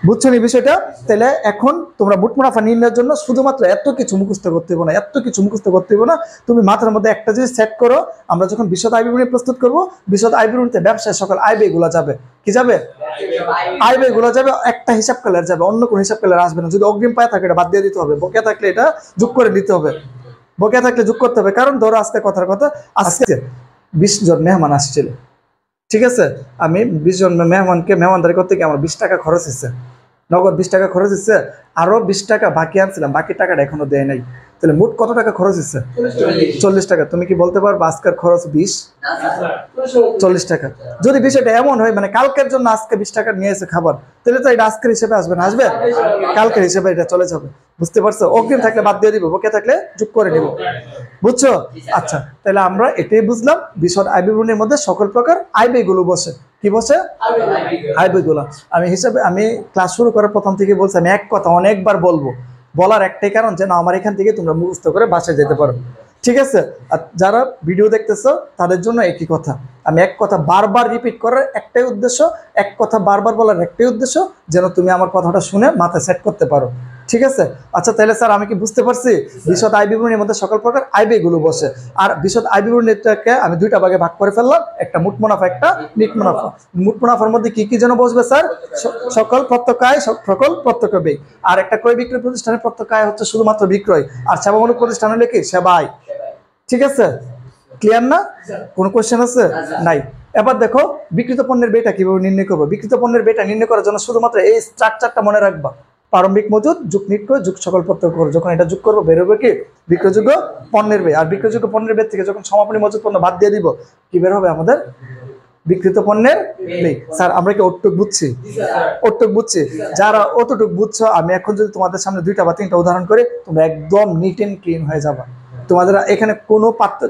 বুঝছো নি বিষয়টা? তাহলে এখন তোমরা মোট মুনাফা নির্ণয়ের জন্য শুধুমাত্র এত কিছু মুখস্থ করতে হবে না, এত কিছু মুখস্থ করতে হবে না। তুমি মাথার মধ্যে একটা জিনিস সেট করো, আমরা যখন বিশদ আয় বিবরণী প্রস্তুত করব, বিশদ আয় বিবরণীতে ব্যবসায় সকল আয় ব্যয়গুলো যাবে। কি যাবে? আয় ব্যয়গুলো যাবে, একটা হিসাব কালার যাবে, অন্য কোনো হিসাব কালার আসবে না। যদি অগ্রিম পায় থাকে এটা বাদ দিয়ে দিতে হবে, বকেয়া থাকলে এটা যোগ করে দিতে হবে, বকেয়া থাকলে যোগ করতে হবে। কারণ ধরো আজকে কথার কথা, আজকে 20 জন মেহমান আসছিল, ঠিক আছে, আমি 20 জন মেহমানকে মেহমানদারি করতে গিয়ে আমার 20 টাকা খরচ হচ্ছে, নগদ 20 টাকা খরচ হচ্ছে, আরো 20 টাকা বাকি আনছিলাম, বাকি টাকাটা এখনো দেয় নাই। তাহলে মোট কত টাকা খরচ হচ্ছে? 40 টাকা। তুমি কি বলতে পারবে আজকের খরচ 40 টাকা? যদি বিষয়টা এমন হয় মানে কালকের জন্য আজকে 20 টাকা নিয়ে এসে খাবার, তাহলে তো এটা আজকের হিসেবে আসবে না, আসবে কালকের হিসেবে এটা চলে যাবে। বুঝতে পারছো? অগ্রিম থাকলে বাদ দিয়ে দিব, বকে থাকলে যোগ করে দিব। বুঝছো? আচ্ছা, তাহলে আমরা এটাই বুঝলাম, বিশদ আয় বিবরণীর মধ্যে সকল প্রকার আয় ব্যয়গুলো বসে। কি বসে? আয় ব্যয়গুলো। আমি ক্লাস শুরু করার প্রথম থেকে বলছি, আমি এক কথা অনেকবার বলবো, বলার একটাই কারণ যেন আমার এখান থেকে তোমরা মুখস্থ করে বাসায় যেতে পারো, ঠিক আছে? আর যারা ভিডিও দেখতেছো তাদের জন্য একই কথা, আমি এক কথা বারবার রিপিট করার একটাই উদ্দেশ্য, এক কথা বারবার বলার একটাই উদ্দেশ্য, যেন তুমি আমার কথাটা শুনে মাথায় সেট করতে পারো, ঠিক আছে? আচ্ছা, তাহলে স্যার আমি কি বুঝতে পারছি বিশদ আয় বিবরণীর মধ্যে সকল প্রকার আয় ব্যয়গুলো বসে। আর বিশদ আয় বিবরণীটাকে আমি দুইটা ভাগে ভাগ করে ফেললাম, একটা মোট মুনাফা, একটা নিট মুনাফা। মোট মুনাফার মধ্যে কি কি যেন বসবে স্যার? সকল প্রত্যক্ষ আয়, সকল প্রত্যক্ষ ব্যয়। আর একটা ক্রয় বিক্রয় প্রতিষ্ঠানের প্রত্যক্ষ আয় হচ্ছে শুধুমাত্র বিক্রয়, আর সেবামূলক প্রতিষ্ঠান হলে কি? সেবা আয়। ঠিক আছে? ক্লিয়ার না? কোনো কোশ্চেন আছে? নাই। এবার দেখো বিক্রিত পণ্যের ব্যয়টা কিভাবে নির্ণয় করবো। বিক্রিত পণ্যের ব্যয়টা নির্ণয় করার জন্য শুধুমাত্র এই স্ট্রাকচারটা মনে রাখবা, প্রারম্ভিক মজুদ যোগ নিট ক্রয় যোগ সকল প্রত্যক্ষ খরচ। যখন এটা যোগ করবো বেরোবে কি? বিক্রয়যোগ্য পণ্যের ব্যয়। আর বিক্রয়যোগ্য পণ্যের ব্যয় থেকে যখন সমাপনী মজুদ পণ্য বাদ দিয়ে দিব, কি বের হবে আমাদের? বিক্রিত পণ্যের ব্যয়। স্যার আমরা কি ওটুক বুঝছি? ওটুক বুঝছি? যারা অতটুক বুঝছো, আমি এখন যদি তোমাদের সামনে 2টা বা 3টা উদাহরণ করি, তোমরা একদম নিট এন্ড ক্লিন হয়ে যাবা, তোমাদের এখানে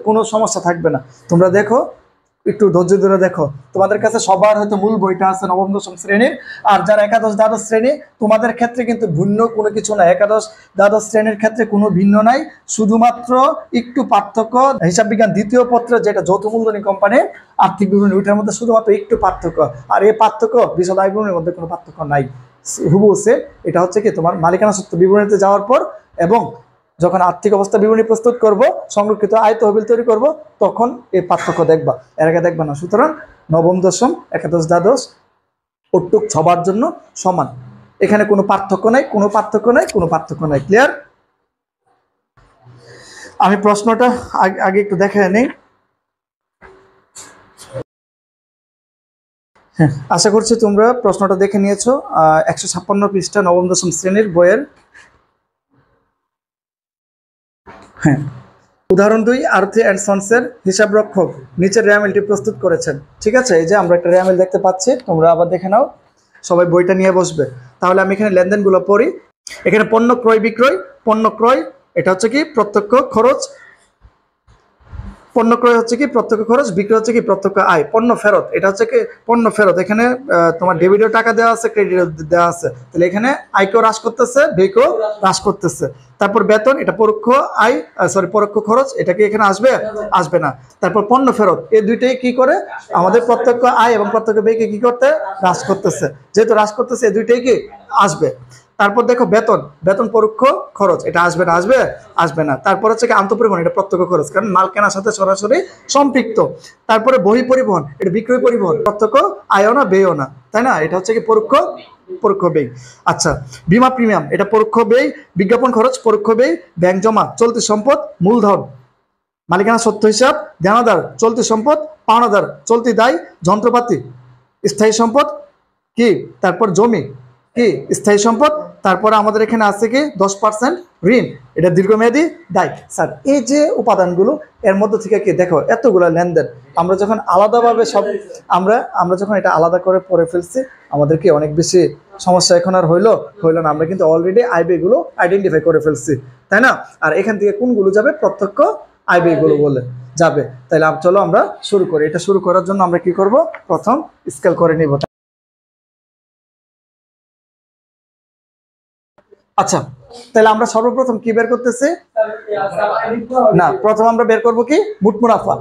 কোনো সমস্যা থাকবে না। তোমরা দেখো, একটু ধৈর্য ধরে দেখো, তোমাদের কাছে সবার হয়তো মূল বইটা আছে নবম দশম শ্রেণীর, আর যারা একাদশ দ্বাদশ শ্রেণী, তোমাদের ক্ষেত্রে কিন্তু ভিন্ন কোনো কিছু না। একাদশ দ্বাদশ শ্রেণীর ক্ষেত্রে কোনো ভিন্ন নাই, শুধুমাত্র একটু পার্থক্য। হিসাব বিজ্ঞান দ্বিতীয় পত্র, যেটা যৌথ মূলধনী কোম্পানি আর্থিক বিবরণী, ওইটার মধ্যে শুধুমাত্র একটু পার্থক্য। আর এই পার্থক্য বিশদ আয় বিবরণীর মধ্যে কোনো পার্থক্য নাই, হুবহু সেম। এটা হচ্ছে কি, তোমার মালিকানা সত্ত্ব বিবরণীতে যাওয়ার পর এবং যখন আর্থিক অবস্থা বিবরণী প্রস্তুত করব, সংরক্ষিত আয় তহবিল তৈরি করব, তখন এই পার্থক্য দেখবা, এর আগে দেখবা না। সুতরাং নবম দশম একাদশ দ্বাদশ ওটুক সবার জন্য সমান, এখানে কোনো পার্থক্য নাই, কোনো পার্থক্য নাই, কোনো পার্থক্য নাই। ক্লিয়ার? আমি প্রশ্নটা আগে একটু দেখে নেই। হ্যাঁ, আশা করছি তোমরা প্রশ্নটা দেখে নিয়েছো। 156 পৃষ্ঠা নবম দশম শ্রেণীর বইয়ের। হ্যাঁ, উদাহরণ 2, আর্থি অ্যান্ড সন্সের হিসাব রক্ষক নিচের রেয়ামিলটি প্রস্তুত করেছেন। ঠিক আছে, এই যে আমরা একটা রেয়ামিল দেখতে পাচ্ছি, তোমরা আবার দেখে নাও, সবাই বইটা নিয়ে বসবে। তাহলে আমি এখানে লেনদেনগুলো পড়ি। এখানে পণ্য ক্রয় বিক্রয়, পণ্য ক্রয় এটা হচ্ছে কি? প্রত্যক্ষ খরচ। পণ্য ক্রয় হচ্ছে কি? প্রত্যক্ষ খরচ। বিক্রয় হচ্ছে কি? প্রত্যক্ষ আয়। পণ্য ফেরত, এটা হচ্ছে কি? পণ্য ফেরত। এখানে তোমার ডেবিটও টাকা দেওয়া আছে, ক্রেডিটও দেওয়া আছে, তাহলে এখানে আয়কেও হ্রাস করতেছে, ব্যয়কেও হ্রাস করতেছে। তারপর বেতন, এটা পরোক্ষ আয়, পরোক্ষ খরচ, এটা কি এখানে আসবে? আসবে না। তারপর পণ্য ফেরত, এই দুইটাই কি করে? আমাদের প্রত্যক্ষ আয় এবং প্রত্যক্ষ ব্যয়কে কি করতে? হ্রাস করতেছে। যেহেতু হ্রাস করতেছে, এই দুইটাই কি আসবে। তারপর দেখো বেতন, বেতন পরোক্ষ খরচ, এটা আসবে না? আসবে? আসবে না। তারপর হচ্ছে কি? আন্তঃপরিবহন, এটা প্রত্যক্ষ খরচ, কারণ মাল কেনার সাথে সরাসরি সম্পৃক্ত। তারপরে বহি পরিবহন, এটা বিক্রয় পরিবহন, প্রত্যক্ষ আয়ও না ব্যয়ও না, তাই না? এটা হচ্ছে কি? পরোক্ষ ব্যয়। আচ্ছা, বীমা প্রিমিয়াম, এটা পরোক্ষ ব্যয়। বিজ্ঞাপন খরচ পরোক্ষ ব্যয়। ব্যাংক জমা, চলতি সম্পদ, মূলধন। মালিকানা সত্ত্ব হিসাব, দেনাদার, চলতি সম্পদ, পাওনাদার, চলতি দায়, যন্ত্রপাতি, স্থায়ী সম্পদ কি? তারপর জমি কি? স্থায়ী সম্পদ। তারপরে আমাদের এখানে আছে কি? 10% ঋণ, এটা দীর্ঘমেয়াদী দায়। স্যার এই যে উপাদানগুলো, এর মধ্যে থেকে কি দেখো এতগুলো লেনদেন, আমরা যখন আলাদাভাবে সব আমরা যখন এটা আলাদা করে পড়ে ফেলছি, আমাদের কি অনেক বেশি সমস্যা এখন আর হইলো না। আমরা কিন্তু অলরেডি আয় ব্যয়গুলো আইডেন্টিফাই করে ফেলছি, তাই না? আর এখান থেকে কোনগুলো যাবে? প্রত্যক্ষ আয় ব্যয়গুলো বলে যাবে। তাহলে চলো আমরা শুরু করি। এটা শুরু করার জন্য আমরা কি করব? প্রথম স্কেল করে নিব। আচ্ছা, তাহলে আমরা সর্বপ্রথম কি বের করতেছি? না, প্রথম আমরা বের করব কি? মোট মুনাফা।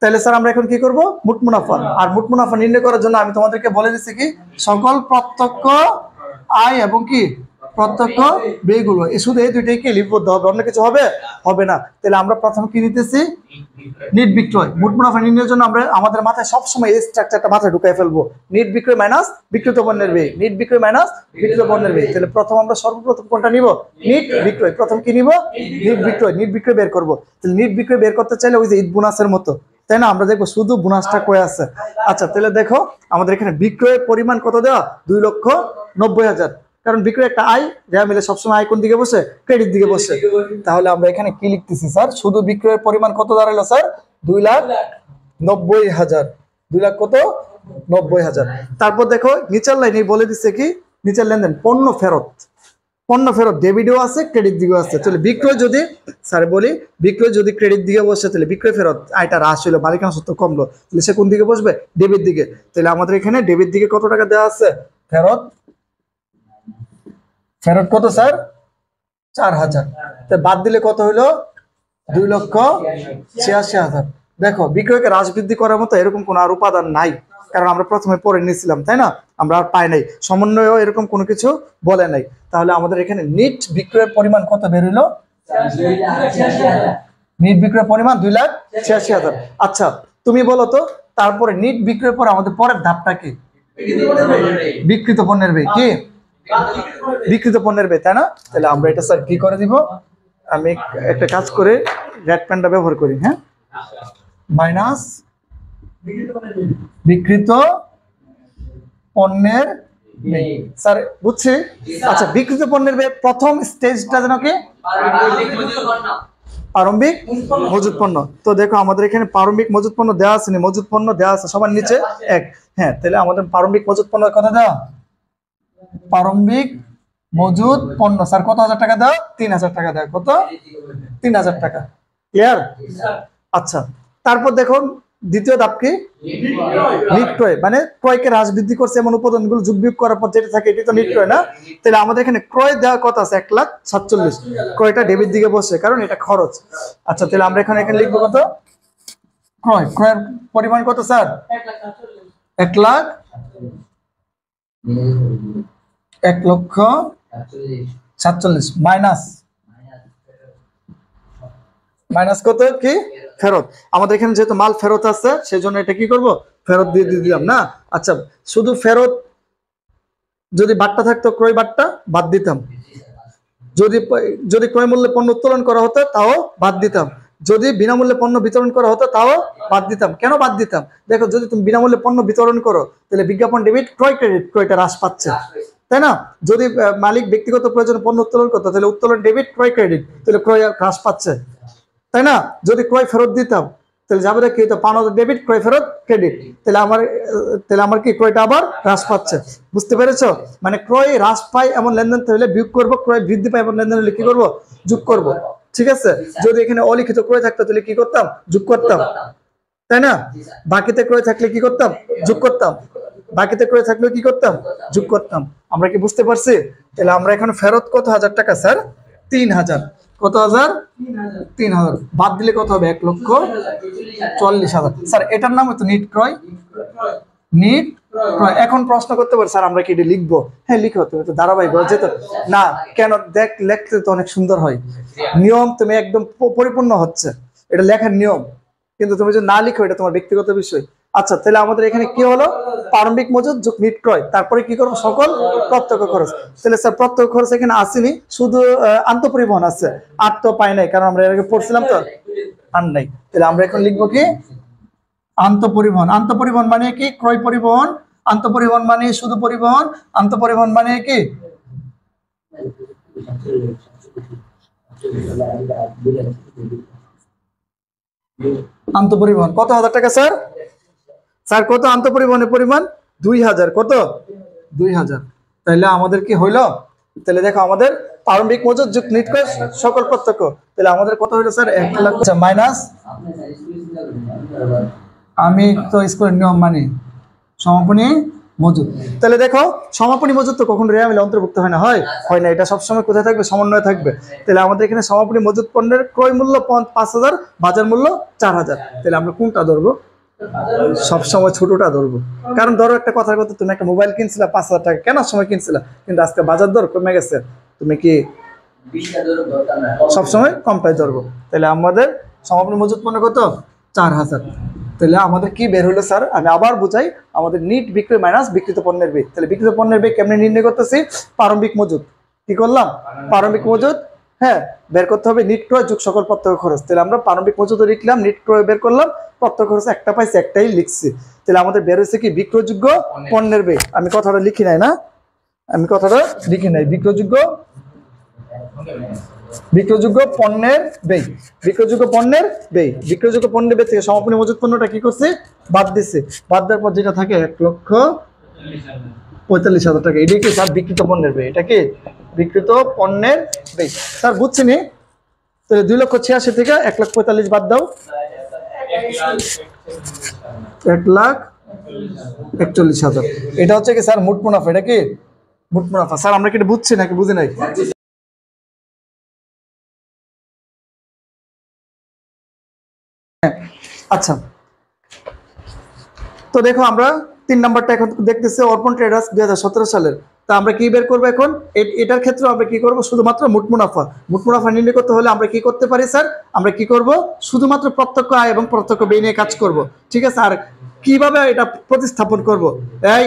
তাহলে স্যার আমরা এখন কি করব, মোট মুনাফা। আর মোট মুনাফা নির্ণয় করার জন্য আমি তোমাদেরকে বলে দিচ্ছি কি সকল প্রত্যক্ষ আয় এবং কি প্রত্যক্ষ ব্যয়গুলো, শুধু এই দুইটাই কি লিপিবদ্ধ হবে, অন্য কিছু হবে হবে না। তাহলে আমরা প্রথম কি নিতেছি, নিট বিক্রয়। মোট মুনাফা নির্ণয়ের জন্য আমরা আমাদের মাথায় সবসময় এই স্ট্রাকচারটা মাথায় ঢুকাই ফেলবো, নিট বিক্রয় মাইনাস বিক্রিত পণ্যের ব্যয়, নিট বিক্রয় মাইনাস বিক্রিত পণ্যের ব্যয়। তাহলে প্রথম আমরা সর্বপ্রথম কোনটা নিব, নিট বিক্রয়। প্রথম কি নিব, নিট বিক্রয়। নিট বিক্রয় বের করব। তাহলে নিট বিক্রয় বের করতে চাইলে ওই যে ঈদ বোনাসের মতো, তাই না, আমরা দেখবো শুধু বোনাসটা কয়ে আছে। আচ্ছা তাহলে দেখো আমাদের এখানে বিক্রয়ের পরিমাণ কত দেওয়া, 2,90,000। কারণ বিক্রয় একটা আয়, যা মিলে সবসময় আয় কোন দিকে বসে, ক্রেডিট দিকে বসে। তাহলে আমরা এখানে কি লিখতেছি স্যার, শুধু বিক্রয়ের পরিমাণ কত দাঁড়ালো স্যার, 2,90,000। 2 লাখ কত, 90,000। তারপর দেখো নিচের লাইনে বলে দিচ্ছে কি, নিচের লেনদেন পণ্য ফেরত। পণ্য ফেরত ডেবিটও আছে, ক্রেডিট দিকেও আছে। তাহলে বিক্রয় যদি স্যার বলি, বিক্রয় যদি ক্রেডিট দিকে বসে, তাহলে বিক্রয় ফেরত আয়টা হ্রাস হলো, মালিকানা সত্ত্ব কমলো, তাহলে সে কোন দিকে বসবে, ডেবিট দিকে। তাহলে আমাদের এখানে ডেবিট দিকে কত টাকা দেওয়া আছে, ফেরত। ফেরত কত স্যার, 4,000। তো বাদ দিলে কত হলো, 2,86,000। দেখো বিক্রয়কে হ্রাস বৃদ্ধি করার মতো এরকম কোনো আর উপাদান নাই, কারণ আমরা প্রথমে পড়ে নিয়েছিলাম, তাই না, আমরা আর পাই নাই, সমন্বয়ও এরকম কোনো কিছু বলে নাই। তাহলে আমাদের এখানে নিট বিক্রয়ের পরিমাণ কত বের হইলো, নিট বিক্রয়ের পরিমাণ 2,86,000। আচ্ছা তুমি বলো তো, তারপরে নিট বিক্রয়ের পর আমাদের পরের ধাপটা কি, বিক্রিত পণ্যের ব্যয়। কি, বিক্রিত পণ্যের ব্যয়, তাই না। তাহলে আমরা এটা স্যার কি করে দিব, আমি একটা কাজ করে রেড পেনটা ব্যবহার করি, হ্যাঁ, মাইনাস বিক্রিত পণ্যের ব্যয়। স্যার বুঝছি। আচ্ছা বিক্রিত পণ্যের ব্যয় প্রথম স্টেজটা যেন কি, প্রারম্ভিক মজুত পণ্য। তো দেখো আমাদের এখানে প্রারম্ভিক মজুত পণ্য দেওয়া আছে, মজুত পণ্য দেওয়া আছে সবার নিচে 1। হ্যাঁ তাহলে আমাদের প্রারম্ভিক মজুত পণ্যের কথা দেওয়া, প্রারম্ভিক মজুদ পণ্য স্যার কত হাজার টাকা দাও, 3,000 টাকা দেয়, কত, 3,000 টাকা। ক্লিয়ার। আচ্ছা তারপর দেখুন দ্বিতীয় ধাপ কি, নিট ক্রয়, মানে ক্রয়কে হ্রাস বৃদ্ধি করছে এমন উপাদানগুলো যোগ বিয়োগ করার পর যেটা থাকে এটি তো নিট ক্রয় না। তাহলে আমাদের এখানে ক্রয় দেওয়া কত আছে, 1,47,000। ক্রয়টা ডেবিট দিকে বসে কারণ এটা খরচ। আচ্ছা তাহলে আমরা এখানে লিখবো কত, ক্রয়, ক্রয়ের পরিমাণ কত স্যার, 1,47,000 মাইনাস মাইনাস কত কি, ফেরত। আমাদের এখানে যেহেতু মাল ফেরত আছে সেই জন্য এটা কি করব, ফেরত দিয়ে দিলাম না। আচ্ছা শুধু ফেরত, যদি বাট্টা থাকতো ক্রয় বাট্টা বাদ দিতাম, যদি যদি ক্রয় মূল্যে পণ্য উত্তোলন করা হতো তাও বাদ দিতাম, যদি বিনামূল্যে পণ্য বিতরণ করা হতো তাও বাদ দিতাম। কেন বাদ দিতাম, দেখো যদি তুমি বিনামূল্যে পণ্য বিতরণ করো তাহলে বিজ্ঞাপন ডেবিট, ক্রয় ক্রেডিট, ক্রয়টা হ্রাস পাচ্ছে, তাই না। যদি মালিক ব্যক্তিগত প্রয়োজনে পণ্য উত্তোলন করতো তাহলে উত্তোলন ডেবিট, ক্রয় ক্রেডিট, তাহলে ক্রয় হ্রাস পাচ্ছে, তাই না। যদি ক্রয় ফেরত দিতাম তাহলে যাবে কি হতো, পাওনা ডেবিট, ক্রয় ফেরত ক্রেডিট, তাহলে আমার কি ক্রয়টা আবার হ্রাস পাচ্ছে। বুঝতে পেরেছো, মানে ক্রয় হ্রাস পায় এমন লেনদেন হলে বিয়োগ করবো, ক্রয় বৃদ্ধি পায় এমন লেনদেন হলে কি করবো, যোগ করবো। ঠিক আছে, যদি এখানে অলিখিত ক্রয় থাকতো তাহলে কি করতাম, যোগ করতাম, তাই না। বাকিতে ক্রয় থাকলে কি করতাম, যোগ করতাম, বাকিতে ক্রয় থাকলে কি করতাম, যোগ করতাম। আমরা কি বুঝতে পারছি। তাহলে আমরা এখন ফেরত কত হাজার টাকা স্যার, 3,000। কত হাজার, 3,000। বাদ দিলে কত হবে, 1,40,000। স্যার এটার নাম হতো নিট ক্রয়, নিট ক্রয়। এখন প্রশ্ন করতে পারি স্যার আমরা কি এটা লিখবো, হ্যাঁ লিখো, তুমি তো ধারাবাহিক যেত না কেন, দেখ লেখতে তো অনেক সুন্দর হয়, নিয়ম তুমি একদম পরিপূর্ণ হচ্ছে, এটা লেখার নিয়ম, কিন্তু তুমি যদি না লিখো এটা তোমার ব্যক্তিগত বিষয়। আচ্ছা তাহলে আমাদের এখানে কি হলো, প্রারম্ভিক মজুদ যোগ নিট ক্রয়, তারপরে কি করবো, সকল প্রত্যক্ষ খরচ। তাহলে স্যার প্রত্যক্ষ খরচ এখানে আসেনি, শুধু আন্তঃপরিবহন আছে, আর তো পাই নাই কারণ আমরা এর আগে পড়ছিলাম তো, আর নাই। তাহলে আমরা এখন লিখবো কি, আন্তঃপরিবহন। আন্তঃপরিবহন মানে কি, ক্রয় পরিবহন, আন্তঃপরিবহন মানে শুধু পরিবহন, আন্তঃপরিবহন মানে কি, আন্তঃপরিবহন। কত হাজার টাকা স্যার, স্যার কত আন্তঃপরিবহনের পরিমাণ, 2,000। কত, 2,000। তাহলে আমাদের কি হইলো, তাহলে দেখো আমাদের প্রারম্ভিক মজুদ যোগ নিট ক্রয় সকল প্রত্যক্ষ, তাহলে আমাদের কত হইলো স্যার, 1,00,000 মাইনাস, আমি তো স্কুলের নিয়ম মানি, সমাপনী মজুদ। তাহলে দেখো সমাপনী মজুদ তো কখনো রেওয়া মিলে অন্তর্ভুক্ত হয় না, হয় না, এটা সবসময় কোথায় থাকবে, সমন্বয় থাকবে। তাহলে আমাদের এখানে সমাপনী মজুদ পণ্যের ক্রয় মূল্য 5,000, বাজার মূল্য 4,000। তাহলে আমরা কোনটা ধরবো? সবসময় ছোটটা ধরবো। কারণ ধরো একটা কথার কথা, তুমি একটা মোবাইল কিনছিলা 5,000 টাকা, কেন সময় কিনছিলা, কিন্তু আজকে বাজার দর কমে গেছে, তুমি কি সবসময় কমটাই ধরবো। তাহলে আমাদের সমাপনী মজুদ পণ্য কত? 4,000। তাহলে আমাদের কি বের হলো স্যার, আমি আবার বুঝাই, আমাদের নিট বিক্রয় মাইনাস বিক্রিত পণ্যের ব্যয়। তাহলে বিক্রিত পণ্যের ব্যয় কেমনে নির্ণয় করতেছি? প্রারম্ভিক মজুদ। কি করলাম? প্রারম্ভিক মজুদ, হ্যাঁ, বের করতে হবে নিট ক্রয় যুগ সকল প্রত্যক্ষ খরচ। তাহলে আমরা প্রারম্ভিক মজুদ লিখলাম, নিট ক্রয় বের করলাম, প্রত্যক্ষ খরচ একটা পাইছি, একটাই লিখছি। তাহলে আমাদের বের হয়েছে কি? বিক্রয়যোগ্য পণ্যের ব্যয়। আমি কথাটা লিখি নাই না, আমি কথাটা লিখি নাই। বিক্রয়যোগ্য পণ্যের ব্যয়, বিক্রয়যোগ্য পণ্যের ব্যয়, বিক্রয়যোগ্য পণ্যের ব্যয় থেকে সমাপনী মজুদ পণ্যটা কি করছে? বাদ দিচ্ছে। বাদ দেওয়ার পর যেটা থাকে 1,45,000 টাকা। এটাই কি স্যার বিক্রিত পণ্যের ব্যয়? এটা কি বিক্রিত পণ্যের ব্যয়? স্যার বুঝছিনি? তাহলে 2,86,000 থেকে 1,45,000 বাদ দাও, 1,41,000। এটা হচ্ছে কি স্যার মোট মুনাফা? এটা কি মোট মুনাফা? স্যার আমরা কি এটা বুঝছি নাকি বুঝি নাই? আচ্ছা, তো দেখো আমরা 3 নাম্বারটা এখন দেখতেছি, অর্পণ ট্রেডার্স 2017 সালের। তা আমরা কি বের করবো এখন? এটার ক্ষেত্রে আমরা কি করব? শুধুমাত্র মোট মুনাফা। মোট মুনাফা নির্ণয় করতে হলে আমরা কি করতে পারি স্যার? আমরা কি করব? শুধুমাত্র প্রত্যক্ষ আয় এবং প্রত্যক্ষ ব্যয় নিয়ে কাজ করব, ঠিক আছে? আর কিভাবে এটা প্রতিস্থাপন করব, এই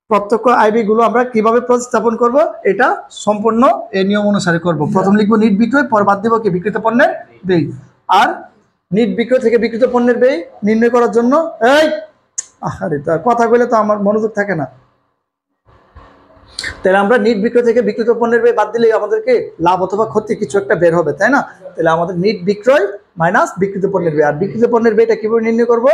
প্রত্যক্ষ আয় ব্যয় গুলো আমরা কিভাবে প্রতিস্থাপন করব, এটা সম্পূর্ণ এই নিয়ম অনুসারে করব। প্রথম লিখবো নিট বিক্রয়, পর বাদ দেবো কি? বিক্রিত পণ্যের ব্যয়। আর নিট বিক্রয় থেকে বিক্রিত পণ্যের ব্যয় নির্ণয় করার জন্য, এই আরে তার কথা বলে তো আমার মনোযোগ থাকে না। তাহলে আমরা নিট বিক্রয় থেকে বিক্রিত পণ্যের ব্যয় বাদ দিলে আমাদেরকে লাভ অথবা ক্ষতি কিছু একটা বের হবে, তাই না? তাহলে আমাদের নিট বিক্রয় মাইনাস বিক্রিত পণ্যের ব্যয়। আর বিক্রিত পণ্যের ব্যয়টা কিভাবে নির্ণয় করব?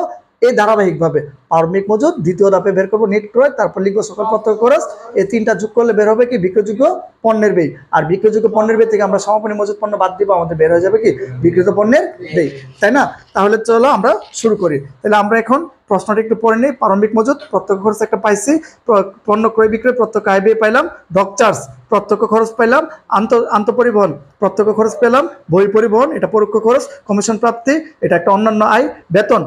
এই ধারাবাহিকভাবে প্রারম্ভিক মজুদ, দ্বিতীয় ধাপে বের করবো নিট ক্রয়, তারপর লিখবো সকল প্রত্যক্ষ খরচ। এই তিনটা যোগ করলে বের হবে কি? বিক্রয়যোগ্য পণ্যের ব্যয়। আর বিক্রয়যোগ্য পণ্যের ব্যয় থেকে আমরা সমাপনী মজুদ পণ্য বাদ দিব, আমাদের বের হয়ে যাবে কি? বিক্রিত পণ্যের ব্যয়, তাই না? তাহলে চলো আমরা শুরু করি। তাহলে আমরা এখন প্রশ্নটা একটু পড়ে নিই। প্রারম্ভিক মজুদ, প্রত্যক্ষ খরচ একটা পাইছি, পণ্য ক্রয় বিক্রয় প্রত্যক্ষ আয় ব্যয় পাইলাম, ডক চার্জ প্রত্যক্ষ খরচ পাইলাম, আন্তঃপরিবহন প্রত্যক্ষ খরচ পেলাম, বই পরিবহন এটা পরোক্ষ খরচ, কমিশন প্রাপ্তি এটা একটা অন্যান্য আয়, বেতন,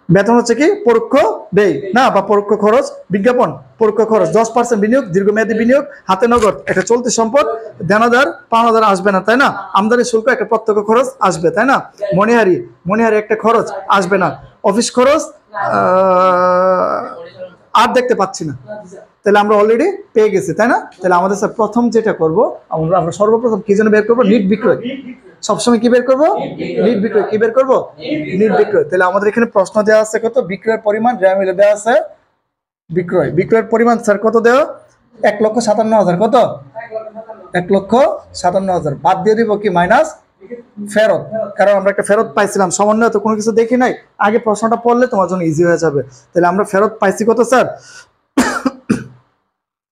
বেতন হচ্ছে কি? পরোক্ষ ব্যয় না, বা পরোক্ষ খরচ, বিজ্ঞাপন পরোক্ষ খরচ, 10% বিনিয়োগ, দীর্ঘমেয়াদী বিনিয়োগ, হাতে নগদ একটা চলতি সম্পদ, দেনাদার পাওনাদার আসবে না, তাই না? আমদানি শুল্ক একটা প্রত্যক্ষ খরচ আসবে, তাই না? মনিহারি একটা খরচ আসবে না। অফিস খরচ আর দেখতে পাচ্ছি না, তাহলে আমরা অলরেডি পেয়ে গেছি, তাই না? তাহলে আমাদের স্যার প্রথম যেটা করব, আমরা সর্বপ্রথম কি জন্য বের করবো? নিট বিক্রয়। সবসময় কি বের করবো? নিট বিক্রয়। কি বের করবো? নিট বিক্রয়। তাহলে আমাদের এখানে প্রশ্ন দেওয়া আছে কত? বিক্রয়ের পরিমাণ রেওয়া মিলে দেওয়া আছে বিক্রয়ের পরিমাণ স্যার কত দেওয়া? 1,57,000। কত? 1,57,000 বাদ দিয়ে দিব কি? মাইনাস ফেরত। কারণ আমরা একটা ফেরত পাইছিলাম, সমন্বয় তো কোনো কিছু দেখি নাই, আগে প্রশ্নটা পড়লে তোমার জন্য ইজি হয়ে যাবে। তাহলে আমরা ফেরত পাইছি কত স্যার?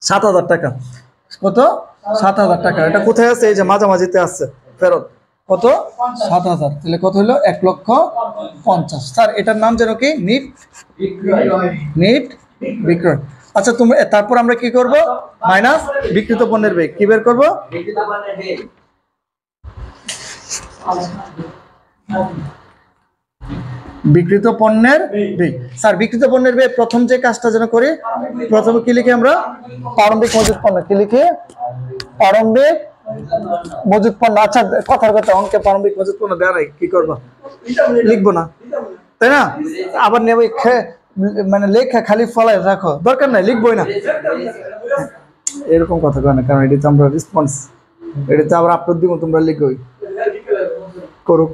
7,000 টাকা। কত? 7,000 টাকা। এটা কোথায় আছে? এই যে মাঝামাঝিতে আছে ফেরত। কত? 7,000। তাহলে কত হলো? 1,50,000। স্যার এটার নাম যেন কি? নিট বিক্রয়। আচ্ছা তুমি, তারপর আমরা কি করব? মাইনাস বিক্রিত পণ্যের ব্যয়। কি বের করব? বিক্রিত পণ্যের ব্যয়। স্যার বিক্রিত পণ্যের ব্যয় প্রথম যে কাজটা যেন করি, প্রথমে কি লিখি আমরা? প্রারম্ভিক মজুদ পণ্য। কি লিখি? প্রারম্ভিক মজুদ পণ্য। আচ্ছা কথার কথা, অঙ্কে প্রারম্ভিক মজুদ পণ্য দেওয়া নাই, কি করবো? লিখবো না, তাই না? আবার নেব মানে লেখা খালি ফলায় রাখো, দরকার নাই, লিখবোই না, এরকম কথা কয় না। কারণ এটাতে আমরা রেসপন্স, এটাতে আবার আপলোড দিব, তোমরা লিখোই করুক।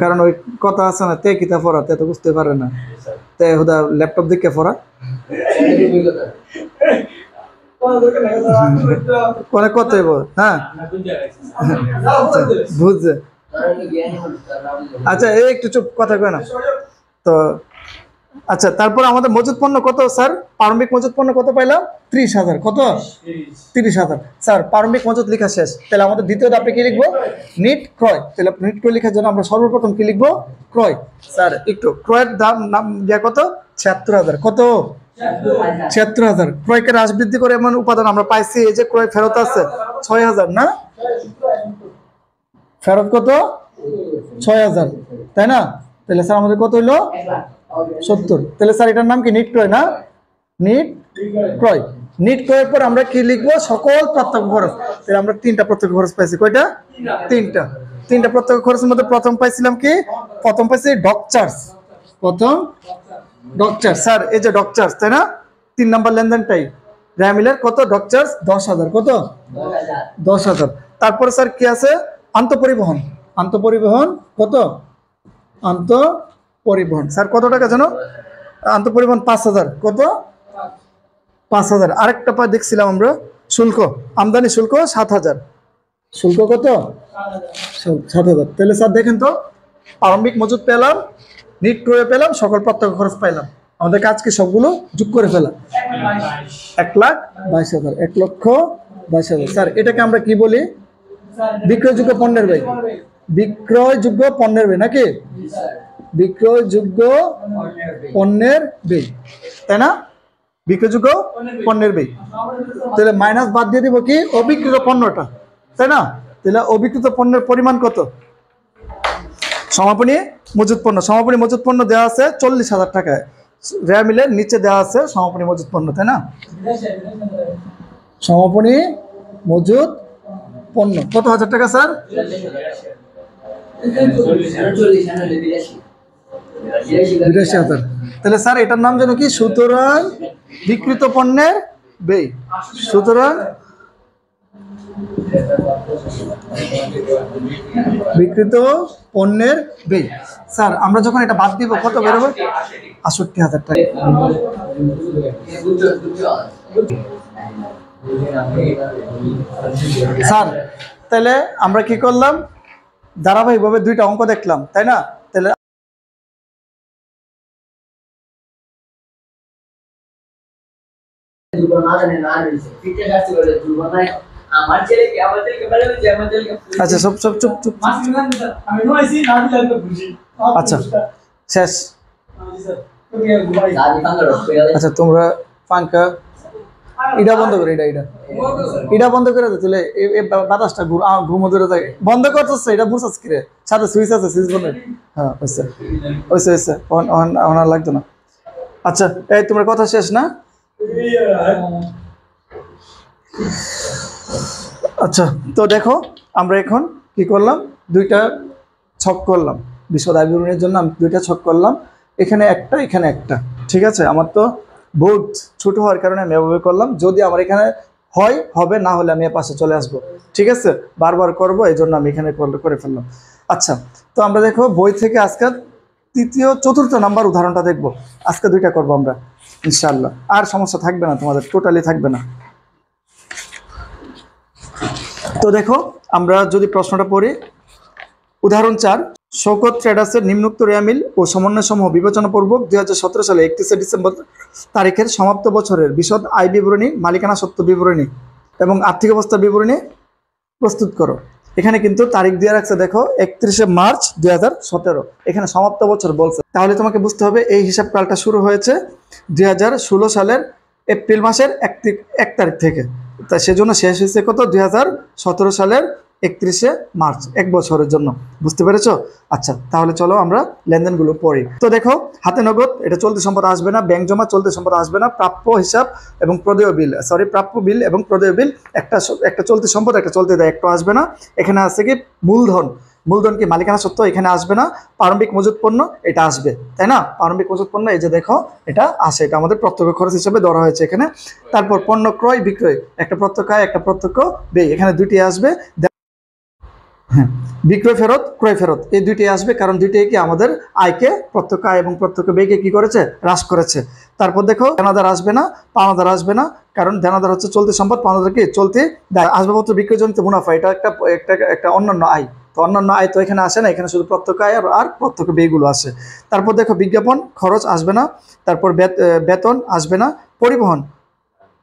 কারণ ওই কথা আছে না, তে কিতা পড়া, তে তো বুঝতে পারে না, তে হুদা ল্যাপটপ দেখে পড়া, কোনে কত বল। হ্যাঁ বুঝছে। আচ্ছা এই একটু চুপ, কথা কয় না তো। আচ্ছা, তারপর আমাদের মজুদ পণ্য কত স্যার? প্রারম্ভিক মজুদ পণ্য কত পাইলাম? 30,000। কত? 30,000। স্যার প্রারম্ভিক মজুদ লেখা শেষ, তাহলে আমাদের দ্বিতীয় ধাপে কি লিখবো? নিট ক্রয়। তাহলে নিট ক্রয় লেখার জন্য আমরা সর্বপ্রথম কি লিখবো? ক্রয়। স্যার একটু ক্রয়ের দাম নাম দেওয়া কত? 76,000। কত? 76,000। ক্রয়কে হ্রাস বৃদ্ধি করে এমন উপাদান আমরা পাইছি, এই যে ক্রয় ফেরত আছে 6,000 না? ফেরত কত? 6,000, তাই না? তাহলে স্যার আমাদের কত হইলো? 70। তাহলে স্যার এটার নাম কি? নিট ক্রয় না? নিট ক্রয়। নিট ক্রয়ের পর আমরা কি লিখবো? সকল প্রত্যক্ষ খরচ। তাহলে আমরা 3টা প্রত্যক্ষ খরচ পাইছি। কয়টা? 3টা প্রত্যক্ষ খরচের মধ্যে প্রথম পাইছিলাম কি? প্রথম পাইছি ডক চার্জ। প্রথম ডক চার্জ। স্যার এই যে ডক চার্জ, তাই না? 3 নম্বর লেনদেনটাই র্যামিলের কত? Doc charge 10,000। কত? 10,000। তারপরে স্যার কি আছে? আন্তঃপরিবহন। আন্তঃপরিবহন কত? আন্তঃপরিবহন স্যার কত টাকা জানো? আন্তঃপরিবহন 5,000। কত? 5,000। আরেকটা পা দেখছিলাম আমরা, শুল্ক, আমদানি শুল্ক 7,000। শুল্ক কত? 7,000। তাহলে স্যার দেখেন তো, প্রারম্ভিক মজুদ পেলাম, নিট ক্রয় পেলাম, সকল প্রত্যক্ষ খরচ পাইলাম। আমাদের কাজ কি? সবগুলো যোগ করে ফেলা। 1,22,000। 1,22,000। স্যার এটাকে আমরা কি বলি? বিক্রয়যোগ্য পণ্যের ব্যয়। বিক্রয়যোগ্য পণ্যের ব্যয় নাকি? বিক্রয়যোগ্য পণ্যের ব্যয়, তাই না? বিক্রয়যোগ্য পণ্যের ব্যয়। তাহলে মাইনাস বাদ দিয়ে দিব কি? অবিক্রিত পণ্যটা, তাই না? তাহলে অবিক্রিত পণ্যের পরিমাণ কত? সমাপনী মজুদ পণ্য। সমাপনী মজুদ পণ্য দেওয়া আছে 40,000 টাকায়। র্যামিলের নিচে দেওয়া আছে সমাপনী মজুদ পণ্য, তাই না? সমাপনী মজুদ পণ্য কত হাজার টাকা স্যার? 82,000। তাহলে স্যার এটার নাম যেন কি? সুতরাং বিক্রিত পণ্যের ব্যয়। সুতরাং বিক্রিত পণ্যের ব্যয়। স্যার আমরা যখন এটা বাদ দিব কত বেরোবে? 68,000 টাকা। স্যার তাহলে আমরা কি করলাম? ধারাবাহিকভাবে 2টা অঙ্ক দেখলাম, তাই না? তাহলে আচ্ছা সব সব চুপ চুপ। আচ্ছা শেষ। আচ্ছা তোমরা পাঙ্খা এটা বন্ধ করে, এটা বন্ধ করে দে। তাহলে বাতাসটা ঘুমো ধরে থাকে। বন্ধ করতেছে, এটা বুঝছিস কি রে? সাথে সুইচ আছে, সুইচ বন্ধ। হ্যাঁ হয়েছে হয়েছে হয়েছে, আর লাগতো না। আচ্ছা এই তোমার কথা শেষ না? আচ্ছা তো দেখো আমরা এখন কি করলাম? 2টা ছক করলাম। বিশদ আয় বিবরণীর জন্য আমি 2টা ছক করলাম। এখানে একটা, এখানে একটা। ঠিক আছে, আমার তো বোর্ড ছোট হওয়ার কারণে আমি এভাবে করলাম। যদি আমার এখানে হয় হবে, না হলে আমি পাশে চলে আসব। ঠিক আছে, বারবার করব, এই জন্য আমি এখানে করে ফেললাম। আচ্ছা তো আমরা দেখো বই থেকে আজকে 3য় 4র্থ নাম্বার উদাহরণটা দেখব। আজকে 2টা করবো আমরা ইনশাআল্লাহ। আর সমস্যা থাকবে না তোমাদের, টোটালি থাকবে না। তো দেখো আমরা যদি প্রশ্নটা পড়ি, উদাহরণ 4, শৌকত ট্রেডার্সের নিম্নোক্ত রেয়ামিল ও সমন্বয় সমূহ বিবেচনাপূর্বক 2017 সালে 31শে ডিসেম্বর তারিখের সমাপ্ত বছরের বিশদ আয় বিবরণী, মালিকানা সত্ত্ব বিবরণী এবং আর্থিক অবস্থার বিবরণী প্রস্তুত করো। এখানে কিন্তু তারিখ দিয়ে রাখছে, দেখো 31শে মার্চ 2017। এখানে সমাপ্ত বছর বলছে, তাহলে তোমাকে বুঝতে হবে এই হিসাব কালটা শুরু হয়েছে 2016 সালের এপ্রিল মাসের 1 তারিখ থেকে। তা সেজন্য শেষ হয়েছে কত? 2017 সালের 31শে মার্চ, 1 বছরের জন্য। বুঝতে পেরেছো? আচ্ছা তাহলে চলো আমরা লেনদেনগুলো পড়ি। তো দেখো হাতে নগদ, এটা চলতি সম্পদ আসবে না। ব্যাংক জমা চলতি সম্পদ আসবে না। প্রাপ্য হিসাব এবং প্রদেয় বিল, প্রাপ্য বিল এবং প্রদেয় বিল, একটা চলতি সম্পদ, একটা চলতি দেয়, একটা আসবে না। এখানে আছে কি? মূলধন। মূলধন কি? মালিকানা সত্ত্ব, এখানে আসবে না। প্রারম্ভিক মজুদ পণ্য এটা আসবে, তাই না? প্রারম্ভিক মজুদ পণ্য এই যে দেখো এটা আসে, এটা আমাদের প্রত্যক্ষ খরচ হিসেবে ধরা হয়েছে এখানে। তারপর পণ্য ক্রয় বিক্রয়, একটা প্রত্যক্ষ আয়, একটা প্রত্যক্ষ ব্যয়, এখানে 2টি আসবে। হ্যাঁ, বিক্রয় ফেরত, ক্রয় ফেরত, এই 2টি আসবে, কারণ 2টি কি আমাদের আয়কে, প্রত্যক্ষ আয় এবং প্রত্যক্ষ ব্যয়কে কি করেছে? হ্রাস করেছে। তারপর দেখো দেনাদার আসবে না, পাওনাদার আসবে না, কারণ দেনাদার হচ্ছে চলতি সম্পদ, পাওনাদার কি? চলতি দায়। আসবাবপত্র বিক্রয়জনিত মুনাফা, এটা একটা অন্যান্য আয়, তো অন্যান্য আয় তো এখানে আসে না, এখানে শুধু প্রত্যক্ষ আয় আর প্রত্যক্ষ ব্যয়গুলো আসে। তারপর দেখো বিজ্ঞাপন খরচ আসবে না, তারপর বেতন আসবে না,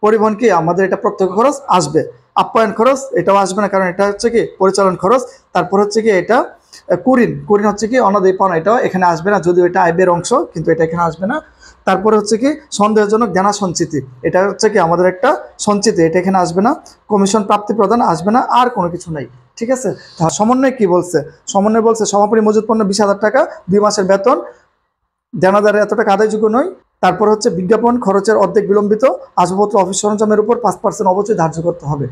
পরিবহন কি আমাদের এটা প্রত্যক্ষ খরচ আসবে, আপ্যায়ন খরচ এটাও আসবে না কারণ এটা হচ্ছে কি পরিচালন খরচ। তারপর হচ্ছে কি এটা কুরিন হচ্ছে কি অনাদায়ী পাওনা, এটাও এখানে আসবে না, যদিও এটা আয় ব্যয়ের অংশ কিন্তু এটা এখানে আসবে না। তারপরে হচ্ছে কি সন্দেহজনক দেনা সঞ্চিতি, এটা হচ্ছে কি আমাদের একটা সঞ্চিতি, এটা এখানে আসবে না। কমিশন প্রাপ্তি প্রদান আসবে না, আর কোনো কিছু নাই। ঠিক আছে, সমন্বয় কি বলছে? সমন্বয় বলছে সমাপনী মজুত পণ্য 20,000 টাকা, 2 মাসের বেতন, দেনাদারের এত টাকা আদায়যোগ্য নয়। তারপর হচ্ছে বিজ্ঞাপন খরচের অর্ধেক বিলম্বিত, আসবাবপত্র অফিস সরঞ্জামের উপর 5% অবশ্যই ধার্য করতে হবে।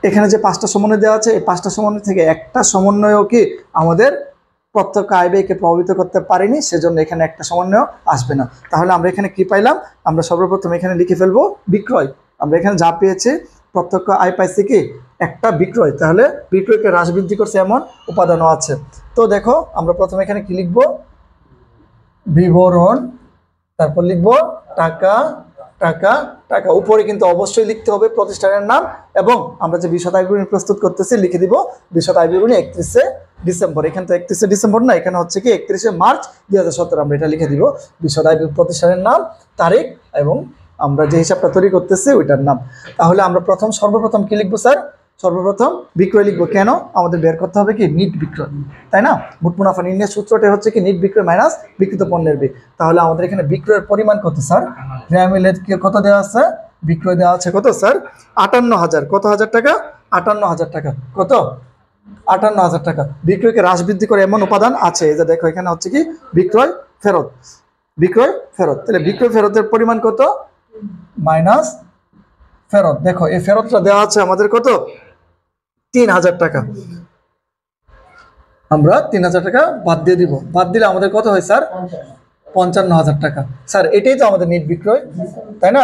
এখানে যে 5টা সমন্বয় দেওয়া আছে, এই 5টা সমন্বয় থেকে একটা সমন্বয়ও কি আমাদের প্রত্যক্ষ আয় ব্যয়কে প্রভাবিত করতে পারেনি, সেজন্য এখানে একটা সমন্বয় আসবে না। তাহলে আমরা এখানে কি পাইলাম? আমরা সর্বপ্রথম এখানে লিখে ফেলবো বিক্রয়। আমরা এখানে যা পেয়েছি প্রত্যক্ষ আয় পাইছি কি একটা বিক্রয়, তাহলে বিক্রয়কে হ্রাস বৃদ্ধি করছে এমন উপাদানও আছে। তো দেখো আমরা প্রথমে এখানে কি লিখবো? বিবরণ, তারপর লিখবো টাকা টাকা টাকা, উপরে কিন্তু অবশ্যই লিখতে হবে প্রতিষ্ঠানের নাম, এবং আমরা যে বিশদ আয় বিবরণী প্রস্তুত করতেছি লিখে দিব বিশদ আয় বিবরণী 31শে ডিসেম্বর। এখানে তো 31শে ডিসেম্বর না, এখানে হচ্ছে কি 31শে মার্চ 2017, আমরা এটা লিখে দিব বিশদ আয় প্রতিষ্ঠানের নাম, তারিখ এবং আমরা যে হিসাবটা তৈরি করতেছি ওইটার নাম। তাহলে আমরা সর্বপ্রথম কি লিখবো স্যার? সর্বপ্রথম বিক্রয় লিখবো। কেন? আমাদের বের করতে হবে কি নিট বিক্রয়, তাই না? মোট মুনাফা নির্ণয়ের সূত্রটা হচ্ছে কি নিট বিক্রয় মাইনাস বিক্রিত পণ্যের ব্যয়। তাহলে আমাদের এখানে বিক্রয়ের পরিমাণ কত স্যার? রেয়ামিলের কত দেওয়া আছে? বিক্রয় দেওয়া আছে কত স্যার? 58,000। কত হাজার টাকা? 58,000 টাকা। কত? 58,000 টাকা। বিক্রয়কে হ্রাস বৃদ্ধি করে এমন উপাদান আছে, এই যে দেখো এখানে হচ্ছে কি বিক্রয় ফেরত, বিক্রয় ফেরত। তাহলে বিক্রয় ফেরতের পরিমাণ কত? মাইনাস ফেরত। দেখো এই ফেরতটা দেওয়া আছে আমাদের কত? 3,000 টাকা। আমরা 3,000 টাকা বাদ দিয়ে দিব। বাদ দিলে আমাদের কত হয় স্যার? 55,000 টাকা। স্যার এটাই তো আমাদের নিট বিক্রয়, তাই না?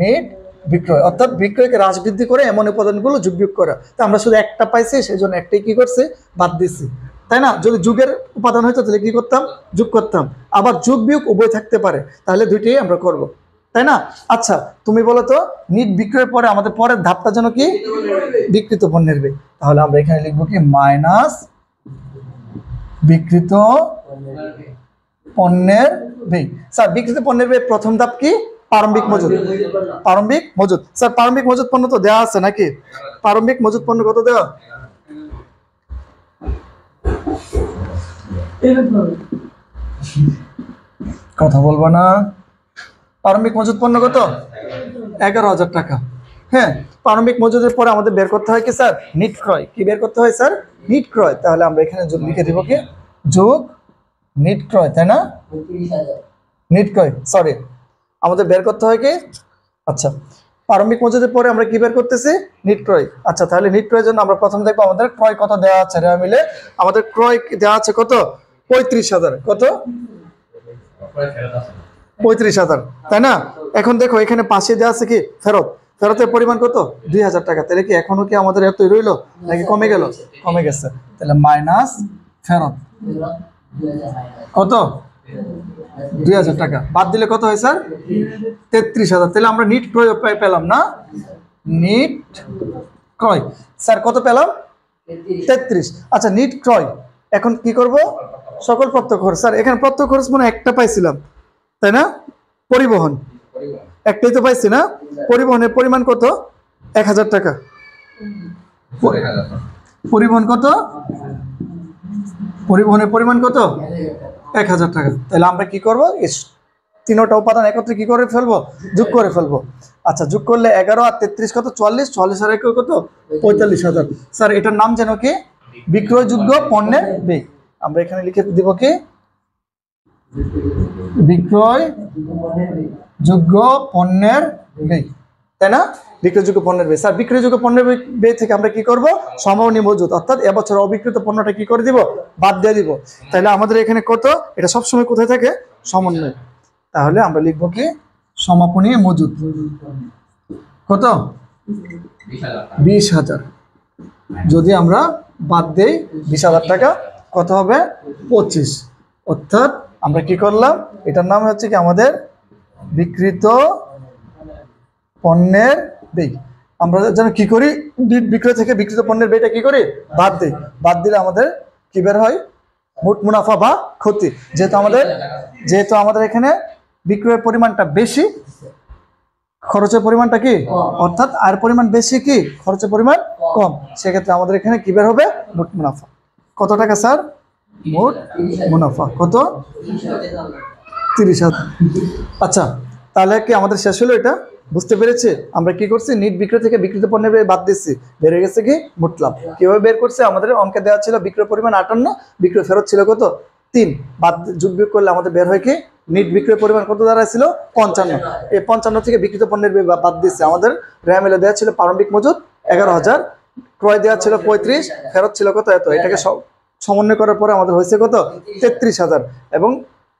নিট বিক্রয় অর্থাৎ বিক্রয়কে হ্রাস বৃদ্ধি করে এমন উপাদানগুলো যোগ বিয়োগ করা। তো আমরা শুধু একটা পাইছি, সেই জন্য একটাই কি করছি? বাদ দিচ্ছি, তাই না? যদি যুগের উপাদান হইতো তাহলে কি করতাম? যোগ করতাম। আবার যোগ বিয়োগ উভয় থাকতে পারে, তাহলে দুইটাই আমরা করব, তাই না? আচ্ছা তুমি বলো তো নিট বিক্রয়ের পরে আমাদের পরের ধাপটা যেন কি? বিক্রিত পণ্যের ব্যয়। তাহলে আমরা এখানে লিখবো কি মাইনাস বিক্রিত পণ্যের ব্যয়। স্যার বিক্রিত পণ্যের ব্যয় প্রথম ধাপ কি? প্রারম্ভিক মজুত। প্রারম্ভিক মজুত। স্যার প্রারম্ভিক মজুত পণ্য তো দেওয়া আছে নাকি? প্রারম্ভিক মজুত পণ্য কত দেওয়া? কথা বলবো না। প্রারম্ভিক মজুত পণ্য কত? 11,000 টাকা। হ্যাঁ, প্রারম্ভিক মজুদের পরে আমাদের বের করতে হয় কি স্যার? নিট ক্রয়। কি বের করতে হয় স্যার? নিট ক্রয়। তাহলে আমরা এখানে লিখে দিব কি যোগ নিট ক্রয়, তাই না? নিট ক্রয়, সরি, আমাদের বের করতে হয় কি? আচ্ছা প্রারম্ভিক মজুদের পরে আমরা কি বের করতেছি? নিট ক্রয়। আচ্ছা তাহলে নিট ক্রয়ের জন্য আমরা প্রথম দেখবো আমাদের ক্রয় কত দেওয়া আছে। রেওয়া মিলে আমাদের ক্রয় দেওয়া আছে কত? 35,000। কত? 35,000, তাই না? এখন দেখো এখানে পাশে দেওয়া আছে কি ফেরত। ফেরতের পরিমাণ কত? 2,000 টাকা। তাহলে কি এখনো কি আমাদের এতই রইলো নাকি কমে গেল? কমে গেছে। তাহলে মাইনাস ফেরত কত? 2,000 টাকা। বাদ দিলে কত হয় স্যার? 33,000। তাহলে আমরা নিট ক্রয় পেলাম না? নিট ক্রয় স্যার কত পেলাম? 33। আচ্ছা নিট ক্রয় এখন কি করব? সকল প্রত্যক্ষ খরচ। স্যার এখানে প্রত্যক্ষ খরচ মনে একটা পাইছিলাম, তাই না? পরিবহন একটাই তো পাইছি না? পরিবহনের পরিমাণ কত? 1,000 টাকা। পরিবহন কত? পরিবহনের পরিমাণ কত? 1,000 টাকা। তাহলে আমরা কি করব? তিনটা উপাদান একত্রে কি করে ফেলবো? যোগ করে ফেলবো। আচ্ছা যোগ করলে 11 আর 33 কত? 44। 44 আর 1 কত? 45,000। স্যার এটার নাম যেন কি? বিক্রয়যোগ্য পণ্যের ব্যয়। আমরা এখানে লিখে দিব কি? বিক্রয়যোগ্য পণ্যের ব্যয়, তাই না? বিক্রয়যোগ্য পণ্যের ব্যয়। স্যার বিক্রয়যোগ্য পণ্যের ব্যয় থেকে আমরা কি করব? সমমানী মজুত অর্থাৎ এবছর অবিক্রিত পণ্যটা কি করে দিব? বাদ দিয়ে দিব। তাহলে আমাদের এখানে কত? এটা সবসময় কোথায় থাকে? সমন্বয়। তাহলে আমরা লিখবো কি? সমাপনী মজুত কত? 20,000। যদি আমরা বাদ দেই 20,000 টাকা কত হবে? 25। অর্থাৎ আমরা কি করলাম? এটার নাম হচ্ছে কি আমাদের বিক্রিত পণ্যের ব্যয়। আমরা যেন কি করি, বিক্রয় থেকে বিক্রিত পণ্যের ব্যয়টা কি করি, বাদ দিই। বাদ দিলে আমাদের কি বের হয়, মোট মুনাফা বা ক্ষতি। যেহেতু আমাদের এখানে বিক্রয়ের পরিমাণটা বেশি, খরচের পরিমাণটা কি, অর্থাৎ আয়ের পরিমাণ বেশি, কি খরচের পরিমাণ কম, সেক্ষেত্রে আমাদের এখানে কি বের হবে, মোট মুনাফা। কত টাকা স্যার, মোট মুনাফা কত, 30,000। আচ্ছা, তাহলে কি আমাদের শেষ হলো এটা, বুঝতে পেরেছি? আমরা কি করছি, নিট বিক্রয় থেকে বিক্রিত পণ্যের ব্যয় বাদ দিচ্ছি, বেড়ে গেছে কি মোট লাভ। কিভাবে বের করছে, আমাদের অঙ্কে দেওয়া ছিল বিক্রয় পরিমাণ 58, বিক্রয় ফেরত ছিল কত 3, বাদ যোগ বিয়োগ করলে আমাদের বের হয় কি, নিট বিক্রয় পরিমাণ কত দাঁড়াইছিল 55। এই 55 থেকে বিক্রিত পণ্যের ব্যয় বাদ দিচ্ছে। আমাদের র্যামেলে দেওয়া ছিল প্রারম্ভিক মজুদ 11,000, ক্রয় দেওয়া ছিল 35, ফেরত ছিল কত এত। এটাকে সমন্বয় করার পরে আমাদের হয়েছে কত 33,000, এবং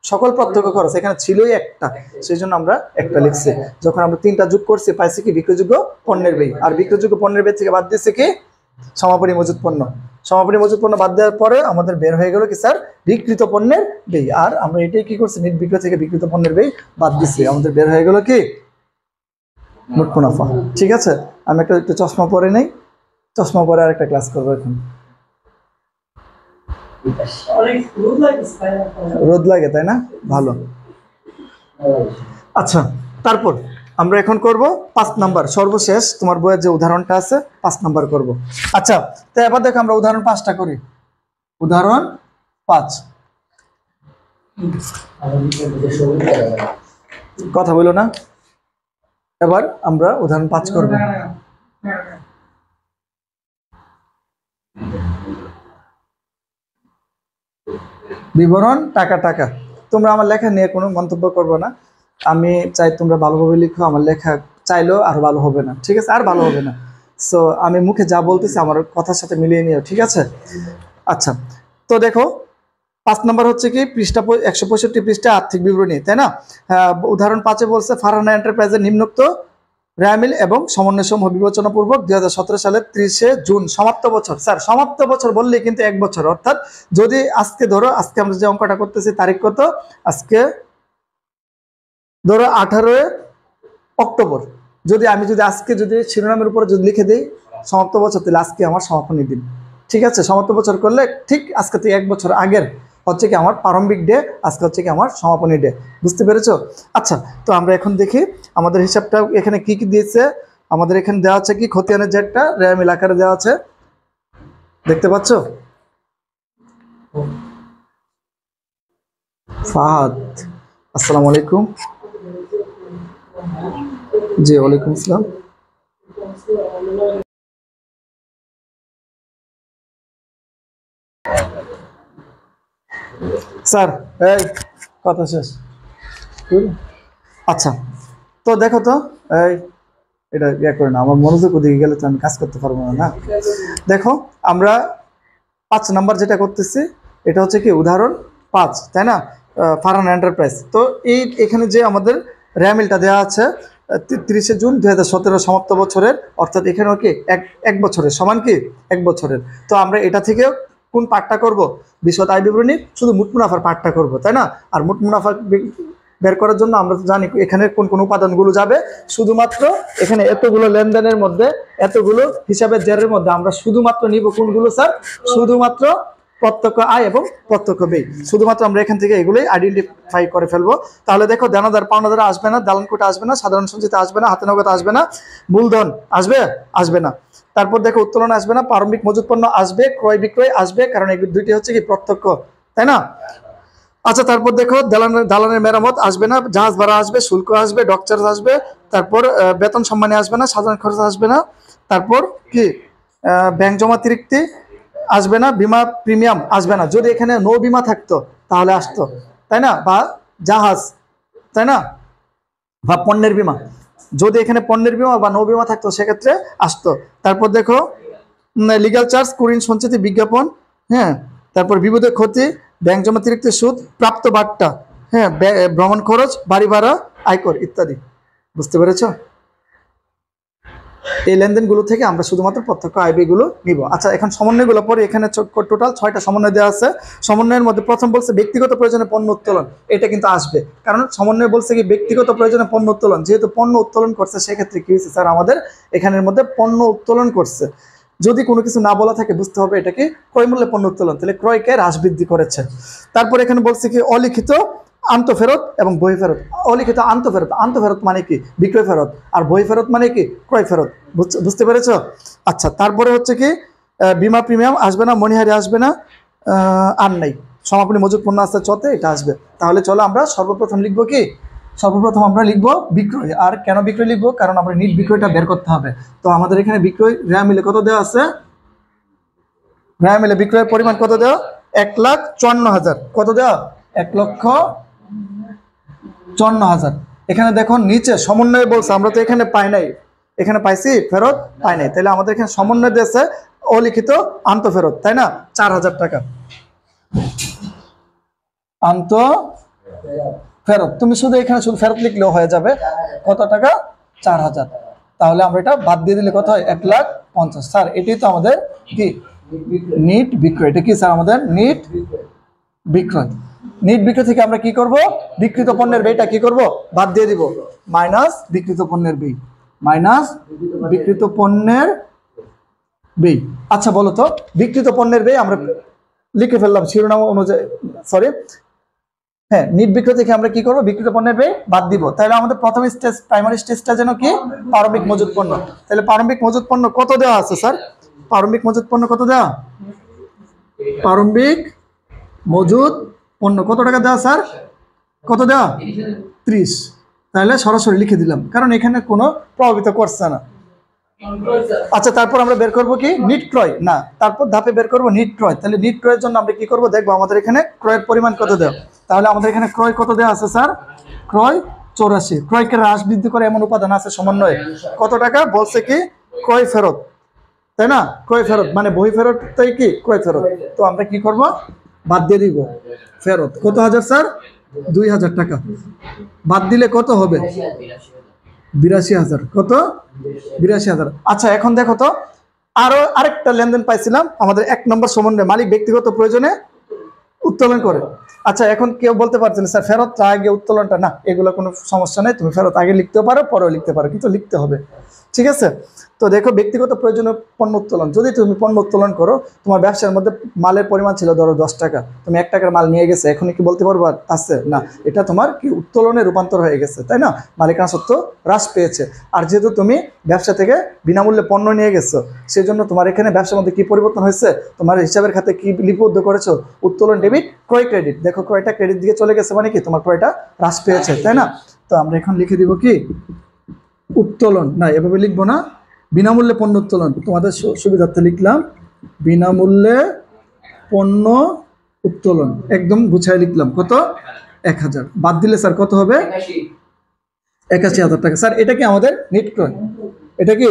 সকল প্রত্যক্ষ খরচ এখানে ছিলই একটা, সেই জন্য আমরা একটা লিখছি। যখন আমরা 3টা যোগ করছি পাইছি কি বিক্রয়যোগ্য পণ্যের ব্যয়, আর বিক্রয়যোগ্য পণ্যের ব্যয় থেকে বাদ দিচ্ছে কি সমাপনী মজুদ পণ্য। সমাপনী মজুদ পণ্য বাদ দেওয়ার পরে আমাদের বের হয়ে গেল কি স্যার, বিক্রিত পণ্যের ব্যয়। আর আমরা এটাই কি করছি, নিট বিক্রয় থেকে বিক্রিত পণ্যের ব্যয় বাদ দিচ্ছি, আমাদের বের হয়ে গেল কি মোট মুনাফা। ঠিক আছে, আমি একটু চশমা পরে নেই, চশমা পরে আর একটা ক্লাস করবো এখন। রোদ লাগে তাই না, ভালো। আচ্ছা, তারপর আমরা এখন করব 5 নাম্বার, সর্বশেষ তোমার বইয়ের যে উদাহরণটা আছে 5 নাম্বার করব। আচ্ছা, তো এবার দেখো আমরা উদাহরণ 5টা করি। উদাহরণ 5, কথা বলো না, এবার আমরা উদাহরণ 5 করব। বিবরণ টাকা টাকা। তোমরা আমার লেখা নিয়ে কোনো মন্তব্য করবে না, আমি চাই তোমরা ভালোভাবে লিখো। আমার লেখা চাইলেও আর ভালো হবে না, ঠিক আছে, আর ভালো হবে না। সো আমি মুখে যা বলতেছি আমার কথার সাথে মিলিয়ে নিও, ঠিক আছে। আচ্ছা, তো দেখো 5 নাম্বার হচ্ছে কি পৃষ্ঠা 165 পৃষ্ঠা আর্থিক বিবরণী, তাই না। উদাহরণ 5-এ বলছে ফারহানা এন্টারপ্রাইজের নিম্নোক্ত র্যামিল এবং সমন্বয় সমূহ বিবেচনাপূর্বক 2017 সালের 30শে জুন সমাপ্ত বছর। স্যার সমাপ্ত বছর বললে কিন্তু 1 বছর, অর্থাৎ যদি আজকে ধরো, আজকে আমরা যে অঙ্কটা করতেছি তারিখ কত, আজকে ধরো 18 অক্টোবর, যদি আজকে যদি শিরোনামের উপরে যদি লিখে দিই সমাপ্ত বছর, তাহলে আজকে আমার সমাপনী দিন, ঠিক আছে। সমাপ্ত বছর করলে ঠিক আজকে থেকে 1 বছর আগের হচ্ছে কি আমার প্রারম্ভিক ডে, আজকে হচ্ছে কি আমার সমাপনী ডে, বুঝতে পেরেছো। আচ্ছা, তো আমরা এখন দেখি আমাদের হিসাবটা এখানে কি কি দিয়েছে। আমাদের এখানে দেওয়া আছে কি খতিয়ানের জেটটা র্যামিল আকারে দেওয়া আছে, দেখতে পাচ্ছ। ফাহাদ, আসসালামু আলাইকুম। জি ওয়ালাইকুম আসসালাম। স্যার এই কথা শেষ। আচ্ছা, তো দেখো তো এই এটা ইয়ে করে না, আমার মনোযোগ ওদিকে গেলে তো আমি কাজ করতে পারবো না। দেখো আমরা 5 নাম্বার যেটা করতেছি এটা হচ্ছে কি উদাহরণ 5, তাই না, ফারহানা এন্টারপ্রাইজ। তো এখানে যে আমাদের র্যামিলটা দেওয়া আছে 30শে জুন 2017 সমাপ্ত বছরের, অর্থাৎ এখানেও কি এক বছরের সমান কি 1 বছরের। তো আমরা এটা থেকেও কোন পার্টটা করব, বিশদ আয় বিবরণী শুধু মোট মুনাফার পার্টটা করব, তাই না। আর মোট মুনাফা বের করার জন্য আমরা তো জানি এখানে কোন কোন উপাদানগুলো যাবে, শুধুমাত্র এখানে এতগুলো লেনদেনের মধ্যে, এতগুলো হিসাবের জেরের মধ্যে আমরা শুধুমাত্র নিব কোনগুলো স্যার, শুধুমাত্র প্রত্যক্ষ আয় এবং প্রত্যক্ষ ব্যয়, শুধুমাত্র আমরা এখান থেকে এগুলোই আইডেন্টিফাই করে ফেলবো। তাহলে দেখো দেনাদার পাওনাদার আসবে না, দালান কোটা আসবে না, সাধারণ সঞ্চিতি আসবে না, হাতে নগদ আসবে না, মূলধন আসবে না। তারপর দেখো উত্তোলন আসবে না, প্রারম্ভিক মজুত পণ্য আসবে, ক্রয় বিক্রয় আসবে, কারণ এই দুইটি হচ্ছে কি প্রত্যক্ষ, তাই না। আচ্ছা, তারপর দেখো দালানের মেরামত আসবে না, জাহাজ ভাড়া আসবে, শুল্ক আসবে, ডক চার্জ আসবে, তারপর বেতন সম্মানী আসবে না, সাধারণ খরচ আসবে না, তারপর কি ব্যাংক জমাতিরিক্তি আসবে না, বিমা প্রিমিয়াম আসবে না। যদি এখানে নৌ বিমা থাকতো তাহলে আসতো, তাই না, বা জাহাজ, তাই না, বা পণ্যের বিমা, যদি এখানে পণ্যের বিমা বা নৌ বিমা থাকতো সেক্ষেত্রে আসতো। তারপর দেখো লিগ্যাল চার্জ, কুরিন সঞ্চিতি বিজ্ঞাপন, হ্যাঁ, তারপর বিপদের ক্ষতি, ব্যাংক জমাতিরিক্ত সুদ, প্রাপ্ত বার্তা, হ্যাঁ, ভ্রমণ খরচ, বাড়ি ভাড়া, আয়কর ইত্যাদি, বুঝতে পেরেছ। এই লেনদেনগুলো থেকে আমরা শুধুমাত্র প্রত্যক্ষ আয় ব্যয়গুলো নিব। আচ্ছা, এখন সমন্বয়গুলো পরে এখানে টোটাল 6টা সমন্বয় দেওয়া আছে। সমন্বয়ের মধ্যে প্রথম বলছে ব্যক্তিগত প্রয়োজনে পণ্য উত্তোলন, এটা কিন্তু আসবে, কারণ সমন্বয় বলছে কি ব্যক্তিগত প্রয়োজনে পণ্য উত্তোলন, যেহেতু পণ্য উত্তোলন করছে সেক্ষেত্রে কি হয়েছে স্যার, আমাদের এখানের মধ্যে পণ্য উত্তোলন করছে। যদি কোনো কিছু না বলা থাকে বুঝতে হবে এটা কি ক্রয় মূল্যে পণ্য উত্তোলন, তাহলে ক্রয়কে হ্রাস বৃদ্ধি করেছে। তারপর এখানে বলছে কি অলিখিত আন্তঃফেরত এবং বই ফেরত। অলিখিত আন্তঃফেরত, আন্তঃফেরত মানে কি বিক্রয় ফেরত, আর বই ফেরত মানে কি ক্রয় ফেরত। বুঝতে পেরেছ? আচ্ছা, তারপরে হচ্ছে কি বিমা প্রিমিয়াম আসবে না, মণিহারি আসবে না, আর নাই সমাপনী মজুদ পণ্য আসতে চতে এটা আসবে। তাহলে চলো আমরা সর্বপ্রথম লিখবো কি, সর্বপ্রথম আমরা লিখবো বিক্রয়। আর কেন বিক্রয় লিখবো, কারণ আমরা নিট বিক্রয়টা বের করতে হবে। তো আমাদের এখানে বিক্রয় রেয়া মিলে কত দেওয়া আছে, রেয়া মিলে বিক্রয়ের পরিমাণ কত দেওয়া, 1,54,000। কত দেওয়া, 1,54,000। এখানে দেখো নিচে সমন্বয় বলছে, আমরা তো এখানে পাই নাই, এখানে পাইছি ফেরত পাই নাই, তাহলে আমাদের এখানে সমন্বয় দিয়েছে অলিখিত আন্তঃফেরত, তাই না, 4,000 টাকা আন্তঃফেরত। তুমি শুধু এখানে শুধু ফেরত লিখলেও হয়ে যাবে। কত টাকা, 4,000। তাহলে আমরা এটা বাদ দিয়ে দিলে কত হয়, 1,50,000। স্যার এটাই তো আমাদের কি নিট বিক্রয়। এটা কি স্যার আমাদের নিট বিক্রয়। নিট বিক্রয় থেকে আমরা কি করব, বিক্রিত পণ্যের ব্যয়টা কি করব, বাদ দিয়ে দিব, মাইনাস বিক্রিত পণ্যের ব্যয়, মাইনাস বিক্রিত পণ্যের ব্যয়। আচ্ছা বলো তো, বিক্রিত পণ্যের ব্যয় আমরা লিখে ফেললাম শিরোনাম অনুযায়ী, সরি হ্যাঁ, নিট বিক্রয় থেকে আমরা কি করব, বিক্রিত পণ্যের ব্যয় বাদ দিব। তাহলে আমাদের প্রথম স্টেজ, প্রাইমারি স্টেজটা যেন কি প্রারম্ভিক মজুত পণ্য। তাহলে প্রারম্ভিক মজুত পণ্য কত দেওয়া আছে স্যার, প্রারম্ভিক মজুত পণ্য কত দেওয়া, প্রারম্ভিক মজুত পণ্য কত টাকা দেওয়া স্যার, কত দেওয়া, 30। তাহলে সরাসরি লিখে দিলাম, কারণ এখানে কোনো প্রভাবিত করছে না। আচ্ছা, তারপর আমরা বের করব কি নিট ক্রয়, না তারপর ধাপে বের করব নিট ক্রয়। তাহলে নিট ক্রয়ের জন্য আমরা কি করব, দেখবো আমাদের এখানে ক্রয়ের পরিমাণ কত দেওয়া। তাহলে আমাদের এখানে ক্রয় কত দেওয়া আছে স্যার, ক্রয় 84। ক্রয়কে হ্রাস বৃদ্ধি করে এমন উপাদান আছে সমন্বয়ে, কত টাকা বলছে কি ক্রয় ফেরত, তাই না, ক্রয় ফেরত মানে বই ফেরত, তাই কি ক্রয় ফেরত। তো আমরা কি করব, বাদ দিয়ে দিব ফেরত। কত হাজার স্যার, 2,000 টাকা। বাদ দিলে কত হবে, 82,000। কত, 82,000। আচ্ছা এখন দেখো তো, আরো আরেকটা লেনদেন পাইছিলাম আমাদের 1 নম্বর সমন্বয়, মালিক ব্যক্তিগত প্রয়োজনে উত্তোলন করে। আচ্ছা এখন কেউ বলতে পারছেন স্যার ফেরতটা আগে উত্তোলনটা, না এগুলো কোনো সমস্যা নেই, তুমি ফেরত আগে লিখতেও পারো পরেও লিখতে পারো, কিন্তু লিখতে হবে, ঠিক আছে। তো দেখো ব্যক্তিগত প্রয়োজনীয় পণ্য উত্তোলন, যদি তুমি পণ্য উত্তোলন করো, তোমার ব্যবসার মধ্যে মালের পরিমাণ ছিল ধরো 10 টাকা, তুমি 1 টাকার মাল নিয়ে গেছে, এখন কি বলতে পারবো আছে না, এটা তোমার কি উত্তোলনে রূপান্তর হয়ে গেছে, তাই না, মালিকানা সত্ত্ব হ্রাস পেয়েছে। আর যেহেতু তুমি ব্যবসা থেকে বিনামূল্যে পণ্য নিয়ে গেছো, সেই জন্য তোমার এখানে ব্যবসার মধ্যে কি পরিবর্তন হয়েছে, তোমার হিসাবের খাতে কি লিপিবদ্ধ করেছো, উত্তোলন ডেবিট, ক্রয় ক্রেডিট। দেখো ক্রয়টা ক্রেডিট দিকে চলে গেছে, মানে কি তোমার ক্রয়টা হ্রাস পেয়েছে, তাই না। তো আমরা এখন লিখে দিব কি উত্তোলন, না এভাবে লিখবো না, বিনামূল্যে পণ্য উত্তোলন, তোমাদের সুবিধার্থে লিখলাম বিনামূল্যে পণ্য উত্তোলন, একদম গুছায় লিখলাম। কত, 1,000। বাদ দিলে স্যার কত হবে, 81,000 টাকা। স্যার এটা কি আমাদের নিট ক্রয়, এটা কি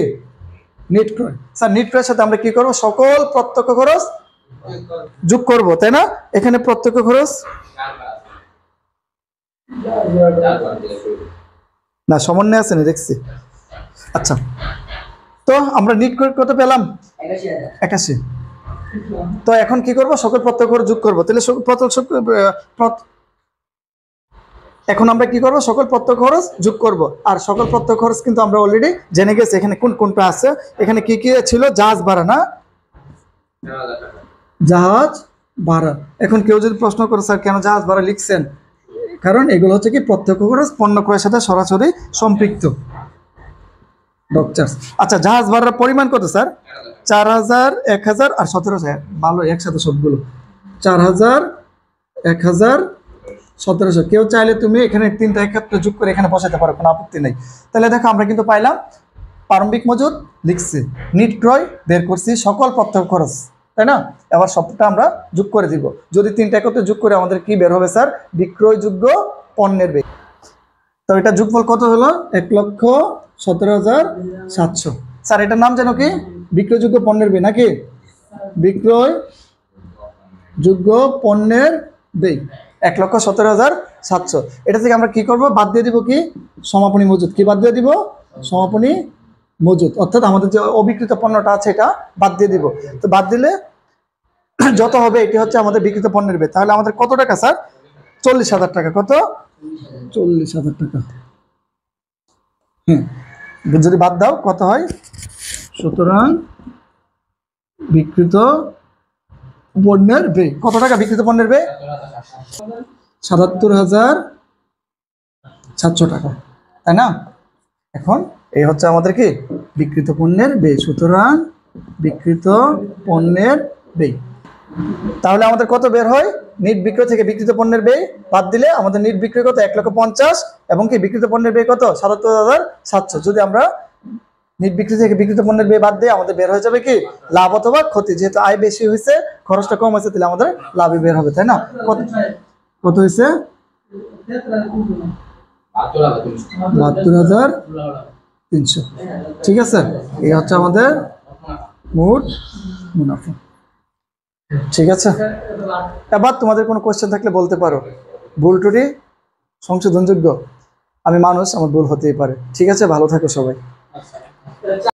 নিট ক্রয়। স্যার নিট ক্রয়ের সাথে আমরা কি করব, সকল প্রত্যক্ষ খরচ যোগ করব, তাই না। এখানে প্রত্যক্ষ খরচ না সমন্বয় আছে না দেখছি। আচ্ছা তো আমরা নিট ক্রয় কত পেলাম, 81। তো এখন কি করব, সকল প্রত্যক্ষ খরচ যোগ করব। তাহলে এখন আমরা কি করব, সকল প্রত্যক্ষ খরচ যোগ করব। আর সকল প্রত্যক্ষ খরচ কিন্তু আমরা অলরেডি জেনে গেছি, এখানে কোন কোনটা আছে, এখানে কি কি ছিল, জাহাজ ভাড়া, না জাহাজ ভাড়া। এখন কেউ যদি প্রশ্ন করে স্যার কেন জাহাজ ভাড়া লিখছেন, কারণ এগুলো হচ্ছে কি প্রত্যক্ষ খরচ পণ্য ক্রয়ের সাথে সরাসরি সম্পৃক্ত। আচ্ছা জাহাজ ভাড়ার পরিমাণ কত স্যার, 4,000, 1,000 আর 17,000। ভালো একসাথে সবগুলো, 4,000, 1,000, 17,000। কেউ চাইলে তুমি এখানে 3টা একত্রে যোগ করে এখানে বসাতে পারো, কোনো আপত্তি নেই। তাহলে দেখো আমরা কিন্তু পাইলাম প্রারম্ভিক মজুদ লিখছি, নিট ক্রয় বের করছি, সকল প্রত্যক্ষ খরচ, তাই না। এবার সবটা আমরা যোগ করে দিব। যদি 3টা একত্রে যোগ করে আমাদের কি বের হবে স্যার, বিক্রয়যোগ্য পণ্যের ব্যয়। তো এটা যোগফল কত হলো, 1,17,700। স্যার এটার নাম যেন কি বিক্রয়যোগ্য পণ্যের ব্যয়, নাকি বিক্রয়যোগ্য পণ্যের ব্যয়, 1,17,700। এটা থেকে আমরা কি করব, বাদ দিয়ে দিব কি সমাপনী মজুদ, কি বাদ দিয়ে দিব, সমাপনী মজুদ, অর্থাৎ আমাদের যে অবিকৃত পণ্যটা আছে এটা বাদ দিয়ে দিব। তো বাদ দিলে যত হবে এটি হচ্ছে আমাদের বিক্রিত পণ্যের ব্যয়। তাহলে আমাদের কত টাকা স্যার? 40,000 টাকা। কত? 40,000 টাকা। যদি বাদ দাও কত হয়? সুতরাং বিক্রিত পণ্যের ব্যয় কত টাকা? বিক্রিত পণ্যের ব্যয় 77,700 টাকা, তাই না? এখন এই হচ্ছে আমাদের কি বিক্রিত পণ্যের ব্যয়। সুতরাং বিক্রিত পণ্যের ব্যয়। তাহলে আমাদের কত বের হয়? নিট বিক্রয় থেকে বিক্রিত পণ্যের ব্যয় বাদ দিলে আমাদের নিট বিক্রয় কত? 1,50,000 এবং কি বিক্রিত পণ্যের ব্যয় কত? 77,700। যদি আমরা নিট বিক্রি থেকে বিক্রিত পণ্যের ব্যয় বাদ দিয়ে আমাদের বের হয়ে যাবে কি লাভ অথবা ক্ষতি। যেহেতু আয় বেশি হয়েছে, খরচটা কম হয়েছে, তাহলে আমাদের লাভই বের হবে, তাই না? কত হয়েছে? 72,300। ঠিক আছে, এই হচ্ছে আমাদের মোট মুনাফা। ঠিক আছে, এবার তোমাদের কোনো কোয়েশ্চেন থাকলে বলতে পারো। ভুল টুটি সংশোধনযোগ্য, আমি মানুষ, আমার ভুল হতেই পারে। ঠিক আছে, ভালো থাকো সবাই।